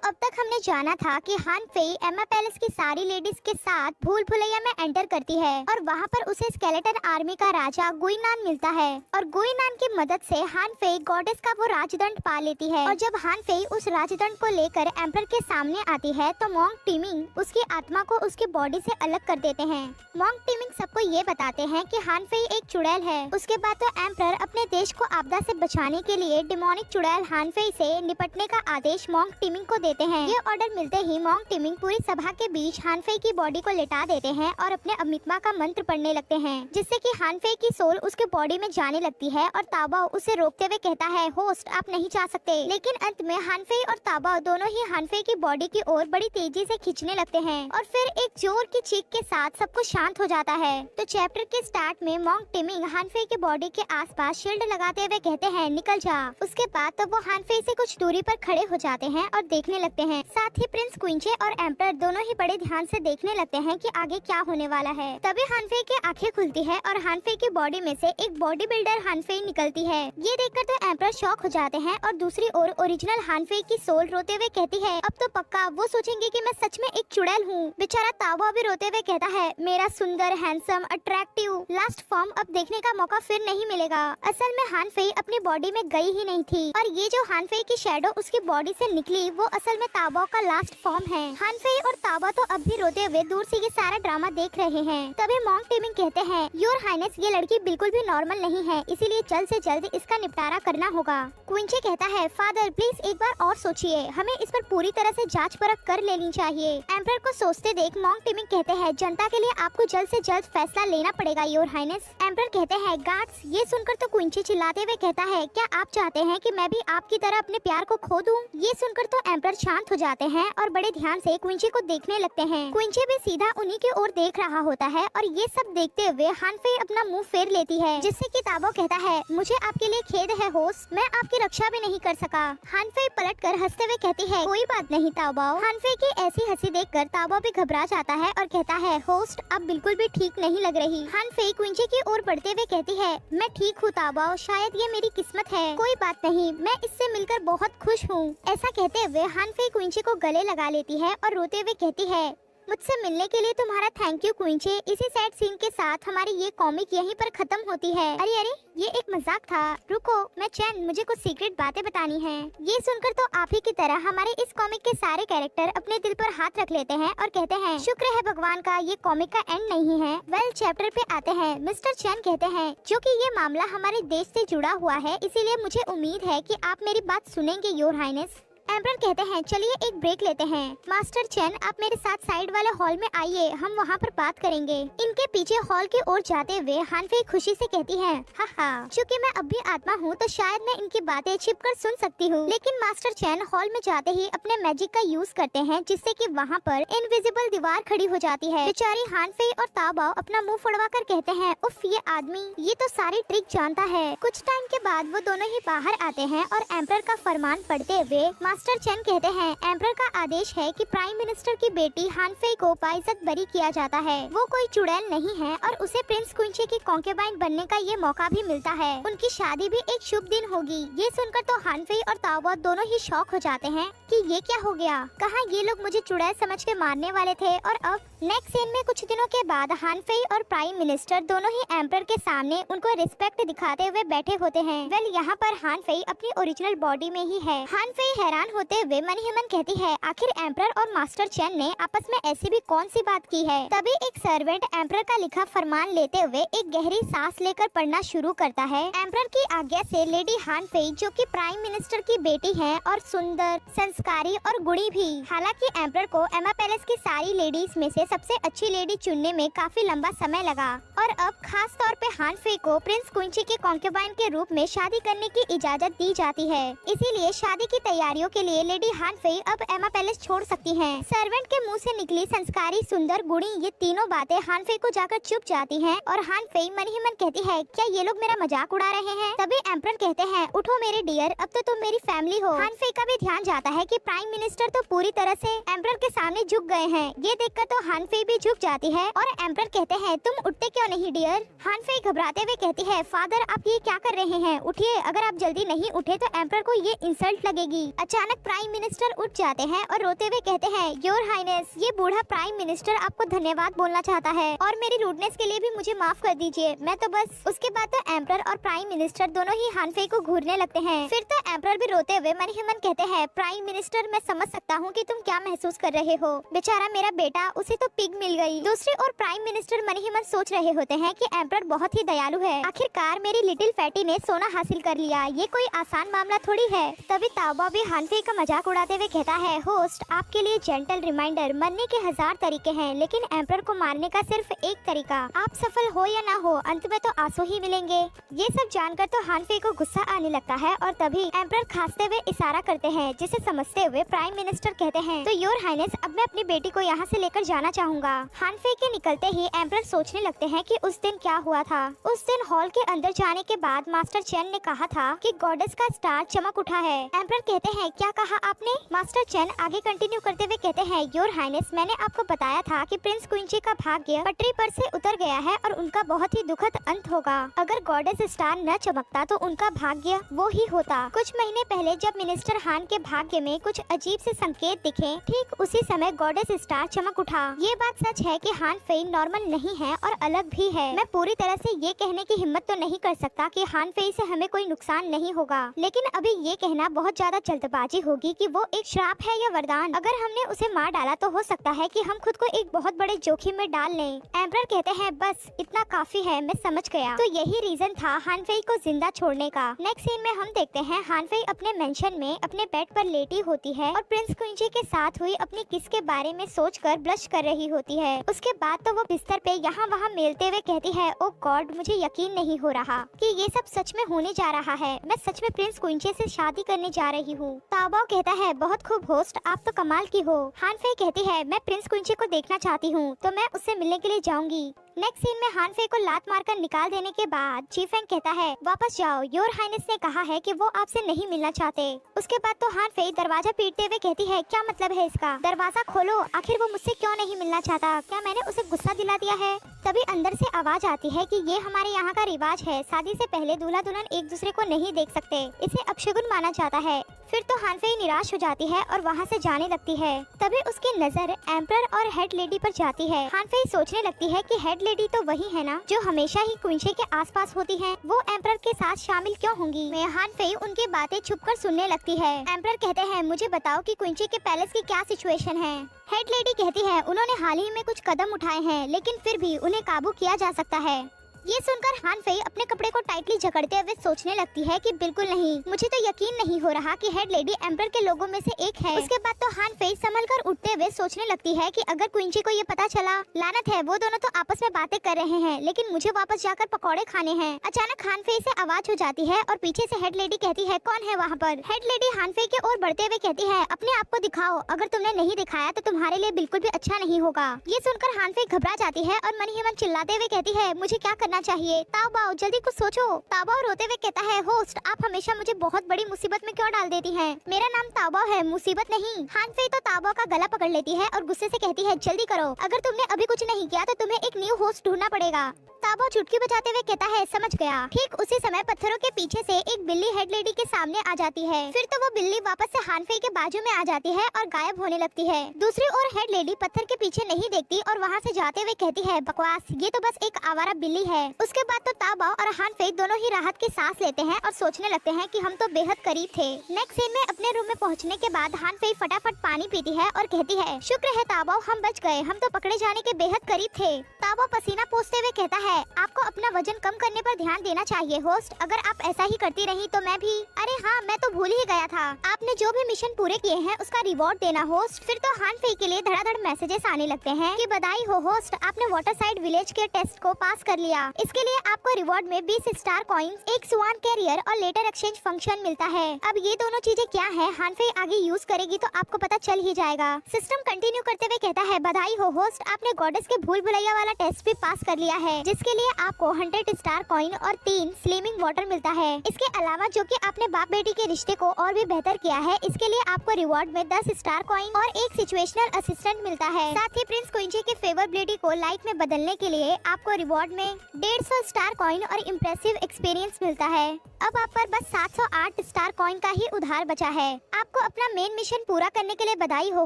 अब तक हमने जाना था कि हान फेई एमा पैलेस की सारी लेडीज के साथ भूल भुलैया में एंटर करती है और वहाँ पर उसे स्केलेटन आर्मी का राजा गुइनान मिलता है और गुइनान की मदद से हान फेई गॉडेस का वो राजदंड पा लेती है। और जब हान फेई उस राजदंड को लेकर एम्पर के सामने आती है तो मोंग टिमिंग उसकी आत्मा को उसकी बॉडी से अलग कर देते हैं। मोंग टिमिंग सबको ये बताते हैं कि हान फेई एक चुड़ैल है। उसके बाद तो एम्पर अपने देश को आपदा से बचाने के लिए डिमोनिक चुड़ैल हान फेई से निपटने का आदेश मोंग टिमिंग को देते हैं। ये ऑर्डर मिलते ही मोंग टिमिंग पूरी सभा के बीच हान फेई की बॉडी को लेटा देते हैं और अपने अमित्मा का मंत्र पढ़ने लगते हैं, जिससे कि हान फेई की सोल उसके बॉडी में जाने लगती है और ताबाओ उसे रोकते हुए कहता है, होस्ट आप नहीं जा सकते। लेकिन अंत में हान फेई और ताबाओ दोनों ही हान फेई की बॉडी की ओर बड़ी तेजी से खींचने लगते हैं और फिर एक जोर की चीख के साथ सब कुछ शांत हो जाता है। तो चैप्टर के स्टार्ट में मोंग टिमिंग हान फेई की बॉडी के आसपास शील्ड लगाते हुए कहते हैं, निकल जा। उसके बाद तो वो हान फेई से कुछ दूरी पर खड़े हो जाते हैं और देखने लगते हैं। साथ ही प्रिंस क्विंचे और एम्पर दोनों ही बड़े ध्यान से देखने लगते हैं कि आगे क्या होने वाला है। तभी हान फेई की आंखें खुलती है और हान फेई की बॉडी में से एक बॉडी बिल्डर हान फेई निकलती है। ये देखकर तो एम्पर शॉक हो जाते हैं और दूसरी ओर ओरिजिनल हान फेई की सोल रोते हुए कहती है, अब तो पक्का वो सोचेंगे कि मैं सच में एक चुड़ैल हूँ। बेचारा तावा भी रोते हुए कहता है, मेरा सुंदर हैंडसम अट्रैक्टिव लास्ट फॉर्म अब देखने का मौका फिर नहीं मिलेगा। असल में हान फेई अपनी बॉडी में गई ही नहीं थी और ये जो हान फेई की शैडो उसकी बॉडी से निकली वो असल में ताबा का लास्ट फॉर्म है। हान फेई और ताबा तो अब भी रोते हुए दूर से ये सारा ड्रामा देख रहे हैं। तभी मोंग टिमिंग कहते हैं, योर हाइनेस ये लड़की बिल्कुल भी नॉर्मल नहीं है, इसीलिए जल्द से जल्द इसका निपटारा करना होगा। क्विंचे कहता है, फादर प्लीज एक बार और सोचिए, हमें इस पर पूरी तरह से जांच परख कर लेनी चाहिए। एम्परर को सोचते देख मोंग टिमिंग कहते हैं, जनता के लिए आपको जल्द से जल्द फैसला लेना पड़ेगा योर हाइनेस। एम्परर कहते हैं, गार्ड्स। ये सुनकर तो क्विंचे चिल्लाते हुए कहता है, क्या आप चाहते हैं कि मैं भी आपकी तरह अपने प्यार को खो दूं? ये सुनकर तो एम्परर शांत हो जाते हैं और बड़े ध्यान से क्विंचे को देखने लगते हैं। क्विंचे भी सीधा उन्हीं की ओर देख रहा होता है और ये सब देखते हुए हान फेई अपना मुंह फेर लेती है, जिससे कि ताबो कहता है, मुझे आपके लिए खेद है होस्ट, मैं आपकी रक्षा भी नहीं कर सका। हान फेई पलटकर हंसते हुए कहती है, कोई बात नहीं ताबो। हान फेई की ऐसी हंसी देखकर ताबो भी घबरा जाता है और कहता है, होस्ट आप बिल्कुल भी ठीक नहीं लग रही। हान फेई क्विंचे की ओर बढ़ते हुए कहती है, मैं ठीक हूँ ताबो, शायद ये मेरी किस्मत है। कोई बात नहीं, मैं इससे मिलकर बहुत खुश हूँ। ऐसा कहते हुए हान फेई क्विंचे को गले लगा लेती है और रोते हुए कहती है, मुझसे मिलने के लिए तुम्हारा थैंक यू क्विंचे। इसी सैड सीन के साथ हमारी ये कॉमिक यहीं पर खत्म होती है। अरे अरे ये एक मजाक था, रुको मैं चैन, मुझे कुछ सीक्रेट बातें बतानी है। ये सुनकर तो आप ही की तरह हमारे इस कॉमिक के सारे कैरेक्टर अपने दिल पर हाथ रख लेते हैं और कहते हैं, शुक्र है भगवान का ये कॉमिक का एंड नहीं है। वेल चैप्टर पे आते हैं। मिस्टर चैन कहते हैं, जो कि ये मामला हमारे देश से जुड़ा हुआ है, इसीलिए मुझे उम्मीद है कि आप मेरी बात सुनेंगे योर हाइनेस। एम्परर कहते हैं, चलिए एक ब्रेक लेते हैं। मास्टर चैन आप मेरे साथ साइड वाले हॉल में आइए, हम वहाँ पर बात करेंगे। इनके पीछे हॉल की ओर जाते हुए हान फेई खुशी से कहती है, हा चूँकि मैं अब भी आत्मा हूँ तो शायद मैं इनकी बातें छिपकर सुन सकती हूँ। लेकिन मास्टर चैन हॉल में जाते ही अपने मैजिक का यूज करते हैं, जिससे कि वहाँ पर इनविजिबल दीवार खड़ी हो जाती है। बेचारी हान फेई और ताबाओ अपना मुँह फुड़वा कर कहते हैं, उफ ये आदमी ये तो सारी ट्रिक जानता है। कुछ टाइम के बाद वो दोनों ही बाहर आते हैं और एम्परर का फरमान पढ़ते हुए मास्टर चैन कहते हैं, एम्परर का आदेश है कि प्राइम मिनिस्टर की बेटी हान फेई को बाइज्जत बरी किया जाता है। वो कोई चुड़ैल नहीं है और उसे प्रिंस क्विंचे की कॉन्केबाइन बनने का ये मौका भी मिलता है। उनकी शादी भी एक शुभ दिन होगी। ये सुनकर तो हान फेई और ताओ दोनों ही शॉक हो जाते हैं कि ये क्या हो गया, कहाँ ये लोग मुझे चुड़ैल समझ के मारने वाले थे। और अब नेक्स्ट सीन में कुछ दिनों के बाद हान फेई और प्राइम मिनिस्टर दोनों ही एम्परर के सामने उनको रिस्पेक्ट दिखाते हुए बैठे होते हैं। वेल यहाँ पर हान फेई अपनी ओरिजिनल बॉडी में ही है। हान फेई हैरान होते हुए मन ही मन कहती है, आखिर एम्परर और मास्टर चैन ने आपस में ऐसी भी कौन सी बात की है। तभी एक सर्वेंट एम्परर का लिखा फरमान लेते हुए एक गहरी सांस लेकर पढ़ना शुरू करता है। एम्परर की आज्ञा से लेडी हान फेई, जो कि प्राइम मिनिस्टर की बेटी है और सुंदर, संस्कारी और गुणी भी। हालांकि एम्परर को एमा पैलेस की सारी लेडीज में से सबसे अच्छी लेडी चुनने में काफी लंबा समय लगा और अब खास तौर पे हान फेई को प्रिंस क्विंचे के कॉन्केबाइन के रूप में शादी करने की इजाजत दी जाती है। इसीलिए शादी की तैयारियों के लिए लेडी हान फेई अब एमा पैलेस छोड़ सकती हैं। सर्वेंट के मुंह से निकली संस्कारी, सुंदर, गुणी, ये तीनों बातें हान फेई को जाकर चुप जाती हैं और हान फेई मन ही मन कहती है, क्या ये लोग मेरा मजाक उड़ा रहे हैं। तभी एम्परर कहते हैं, उठो मेरे डियर, अब तो तुम मेरी फैमिली हो। हान फेई का भी ध्यान जाता है कि प्राइम मिनिस्टर तो पूरी तरह से एम्परर के सामने झुक गए हैं। ये देखकर तो हान हान फेई भी झुक जाती है और एम्परर कहते हैं तुम उठते क्यों नहीं डियर। हान फेई घबराते हुए कहती है फादर आप ये क्या कर रहे हैं, उठिए, अगर आप जल्दी नहीं उठे तो एम्परर को ये इंसल्ट लगेगी। अचानक प्राइम मिनिस्टर उठ जाते हैं और रोते हुए कहते हैं योर हाइनेस, ये बूढ़ा प्राइम मिनिस्टर आपको धन्यवाद बोलना चाहता है और मेरी रूडनेस के लिए भी मुझे माफ कर दीजिए, मैं तो बस। उसके बाद तो एम्परर और प्राइम मिनिस्टर दोनों ही हान फेई को घूरने लगते हैं। फिर तो एम्परर भी रोते हुए मन ही मन कहते हैं प्राइम मिनिस्टर मैं समझ सकता हूँ कि तुम क्या महसूस कर रहे हो, बेचारा मेरा बेटा, उसे तो पिग मिल गई। दूसरी ओर प्राइम मिनिस्टर मन ही मन सोच रहे होते हैं कि एम्परर बहुत ही दयालु है, आखिरकार मेरी लिटिल फैटी ने सोना हासिल कर लिया, ये कोई आसान मामला थोड़ी है। तभी ताओबाओ भी हान फेई का मजाक उड़ाते हुए कहता है होस्ट आपके लिए जेंटल रिमाइंडर, मरने के 1000 तरीके हैं लेकिन एम्परर को मारने का सिर्फ एक तरीका, आप सफल हो या ना हो अंत में तो आंसू ही मिलेंगे। ये सब जानकर तो हान फेई को गुस्सा आने लगता है और तभी एम्परर खांसते हुए इशारा करते हैं जिसे समझते हुए प्राइम मिनिस्टर कहते हैं तो योर हाइनेस अब मैं अपनी बेटी को यहाँ से लेकर जाना चाहूँगा। हान फेई के निकलते ही एम्परर सोचने लगते हैं कि उस दिन क्या हुआ था। उस दिन हॉल के अंदर जाने के बाद मास्टर चेन ने कहा था कि गॉडेस का स्टार चमक उठा है। एम्परर कहते हैं क्या कहा आपने। मास्टर चेन आगे कंटिन्यू करते हुए कहते हैं योर हाइनेस मैंने आपको बताया था कि प्रिंस क्वींची का भाग्य पटरी पर से उतर गया है और उनका बहुत ही दुखद अंत होगा। अगर गॉडेस स्टार न चमकता तो उनका भाग्य वो ही होता। कुछ महीने पहले जब मिनिस्टर हान के भाग्य में कुछ अजीब से संकेत दिखे, ठीक उसी समय गॉडेस स्टार चमक उठा। ये बात सच है कि हान फेई नॉर्मल नहीं है और अलग भी है। मैं पूरी तरह से ये कहने की हिम्मत तो नहीं कर सकता कि हान फेई से हमें कोई नुकसान नहीं होगा, लेकिन अभी ये कहना बहुत ज्यादा जल्दबाजी होगी कि वो एक श्राप है या वरदान। अगर हमने उसे मार डाला तो हो सकता है कि हम खुद को एक बहुत बड़े जोखिम में डाल लें। एम्परर कहते हैं बस इतना काफी है, मैं समझ गया। तो यही रीजन था हान फेई को जिंदा छोड़ने का। नेक्स्ट सीन में हम देखते हैं हान फेई अपने मेंशन में अपने बेड पर लेटी होती है और प्रिंस क्वींची के साथ हुई अपनी किस के बारे में सोचकर ब्लश कर रही होती है। उसके बाद तो वो बिस्तर पे यहाँ वहाँ मेलते हुए कहती है ओ गॉड मुझे यकीन नहीं हो रहा कि ये सब सच में होने जा रहा है, मैं सच में प्रिंस क्वींची से शादी करने जा रही हूँ। ताओबाओ कहता है बहुत खूब होस्ट, आप तो कमाल की हो। हान फेई कहती है मैं प्रिंस क्वींची को देखना चाहती हूँ तो मैं उससे मिलने के लिए जाऊंगी। नेक्स्ट सीन में हान फेई को लात मारकर निकाल देने के बाद चीफेंग कहता है वापस जाओ, योर हाइनेस ने कहा है कि वो आपसे नहीं मिलना चाहते। उसके बाद तो हान फेई दरवाजा पीटते हुए कहती है क्या मतलब है इसका, दरवाजा खोलो, आखिर वो मुझसे क्यों नहीं मिलना चाहता, क्या मैंने उसे गुस्सा दिला दिया है। तभी अंदर से आवाज आती है कि ये हमारे यहाँ का रिवाज है, शादी से पहले दूल्हा दुल्हन एक दूसरे को नहीं देख सकते, इसे अपशगुन माना जाता है। फिर तो हान फेई निराश हो जाती है और वहाँ से जाने लगती है। तभी उसकी नजर एम्परर और हेड लेडी पर जाती है। हान फेई सोचने लगती है कि हेड लेडी तो वही है ना जो हमेशा ही क्वींची के आसपास होती हैं, वो एम्परर के साथ शामिल क्यों होंगी। मैं हान फेई उनकी बातें छुपकर सुनने लगती है। एम्परर कहते हैं मुझे बताओ कि क्वींची के पैलेस की क्या सिचुएशन है। हेड लेडी कहती है उन्होंने हाल ही में कुछ कदम उठाए हैं लेकिन फिर भी उन्हें काबू किया जा सकता है। ये सुनकर हान फेई अपने कपड़े को टाइटली जकड़ते हुए सोचने लगती है कि बिल्कुल नहीं, मुझे तो यकीन नहीं हो रहा कि हेड लेडी एम्परर के लोगों में से एक है। उसके बाद तो हान फेई संभल कर उठते हुए सोचने लगती है कि अगर क्वींची को ये पता चला, लानत है वो दोनों तो आपस में बातें कर रहे हैं लेकिन मुझे वापस जाकर पकौड़े खाने हैं। अचानक हान फेई से आवाज हो जाती है और पीछे से हेड लेडी कहती है कौन है वहाँ पर। हेड लेडी हान फेई की ओर बढ़ते हुए कहती है अपने आप को दिखाओ, अगर तुमने नहीं दिखाया तो तुम्हारे लिए बिल्कुल भी अच्छा नहीं होगा। ये सुनकर हान फेई घबरा जाती है और मन ही मन चिल्लाते हुए कहती है मुझे क्या करना चाहिए, ताओबाओ जल्दी कुछ सोचो। ताओबाओ रोते हुए कहता है होस्ट आप हमेशा मुझे बहुत बड़ी मुसीबत में क्यों डाल देती हैं? मेरा नाम ताओबाओ है, मुसीबत नहीं। हान फेई तो ताओबाओ का गला पकड़ लेती है और गुस्से से कहती है जल्दी करो, अगर तुमने अभी कुछ नहीं किया तो तुम्हें एक न्यू होस्ट ढूंढना पड़ेगा। ताओबाओ चुटकी बजाते हुए कहता है समझ गया। ठीक उसी समय पत्थरों के पीछे से एक बिल्ली हेड लेडी के सामने आ जाती है। फिर तो वो बिल्ली वापस से हान फेई के बाजू में आ जाती है और गायब होने लगती है। दूसरी ओर हेड लेडी पत्थर के पीछे नहीं देखती और वहाँ से जाते हुए कहती है बकवास, ये तो बस एक आवारा बिल्ली है। उसके बाद तो ताओबाओ और हान फेई दोनों ही राहत की सांस लेते हैं और सोचने लगते हैं कि हम तो बेहद करीब थे। नेक्स्ट सीन में अपने रूम में पहुँचने के बाद हान फेई फटाफट पानी पीती है और कहती है शुक्र है ताओबाओ हम बच गए, हम तो पकड़े जाने के बेहद करीब थे। ताओबाओ पसीना पोंछते हुए कहता है आपको अपना वजन कम करने पर ध्यान देना चाहिए होस्ट, अगर आप ऐसा ही करती रही तो मैं भी। अरे हाँ मैं तो भूल ही गया था, आपने जो भी मिशन पूरे किए हैं उसका रिवॉर्ड देना होस्ट। फिर तो हान फेई के लिए धड़ाधड़ मैसेजेस आने लगते हैं कि बधाई हो होस्ट, आपने वाटर साइड विलेज के टेस्ट को पास कर लिया। इसके लिए आपको रिवॉर्ड में 20 स्टार कॉइन्स, एक स्वान कैरियर और लेटर एक्सचेंज फंक्शन मिलता है। अब ये दोनों चीजें क्या है हानफे आगे यूज करेगी तो आपको पता चल ही जाएगा। सिस्टम कंटिन्यू करते हुए कहता है, बधाई हो होस्ट, आपने गॉडेस के भूल भुलैया वाला टेस्ट भी पास कर लिया है, जिसके लिए आपको 100 स्टार कॉइन और 3 स्लिमिंग वाटर मिलता है। इसके अलावा जो कि आपने बाप बेटी के रिश्ते को और भी बेहतर किया है, इसके लिए आपको रिवॉर्ड में 10 स्टार कॉइन और एक सिचुएशनल असिस्टेंट मिलता है। साथ ही प्रिंस क्विंची की फेवरेबिलिटी को लाइट में बदलने के लिए आपको रिवॉर्ड में 150 स्टार कॉइन और इम्प्रेसिव एक्सपीरियंस मिलता है। अब आप पर बस 708 स्टार कॉइन का ही उधार बचा है। आपको अपना मेन मिशन पूरा करने के लिए बधाई हो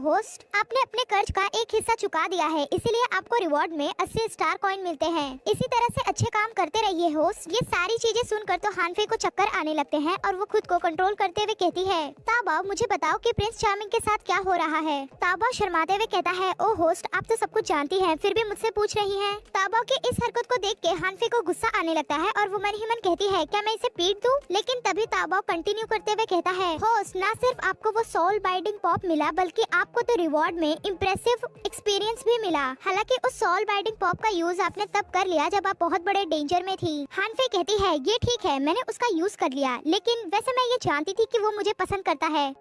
होस्ट, आपने अपने कर्ज का एक हिस्सा चुका दिया है, इसीलिए आपको रिवॉर्ड में 80 स्टार कॉइन मिलते हैं। इसी तरह से अच्छे काम करते रहिए होस्ट। ये सारी चीजें सुनकर तो हानफे को चक्कर आने लगते हैं और वो खुद को कंट्रोल करते हुए कहती है, ताबा मुझे बताओ कि प्रिंस चार्मिंग के साथ क्या हो रहा है। ताबा शर्माते हुए कहता है, ओ होस्ट आप तो सब कुछ जानती हैं, फिर भी मुझसे पूछ रही हैं। ताबा की इस हरकत को देख के हानफे को गुस्सा आने लगता है और वो मन ही मन कहती है, क्या मैं इसे पीट दूं? लेकिन तभी ताबा कंटिन्यू करते हुए कहता है, होस्ट ना सिर्फ आपको वो सोल बाइंडिंग पॉप मिला, बल्कि आपको तो रिवॉर्ड में इम्प्रेसिव एक्सपीरियंस भी मिला। हालांकि उस सोल बाइंडिंग पॉप का यूज आपने तब कर लिया जब आप बहुत बड़े डेंजर में थी। हानफे कहती है, ये ठीक है, मैंने उसका यूज कर लिया, लेकिन वैसे मैं ये जानती थी कि वो मुझे पसंद करता है।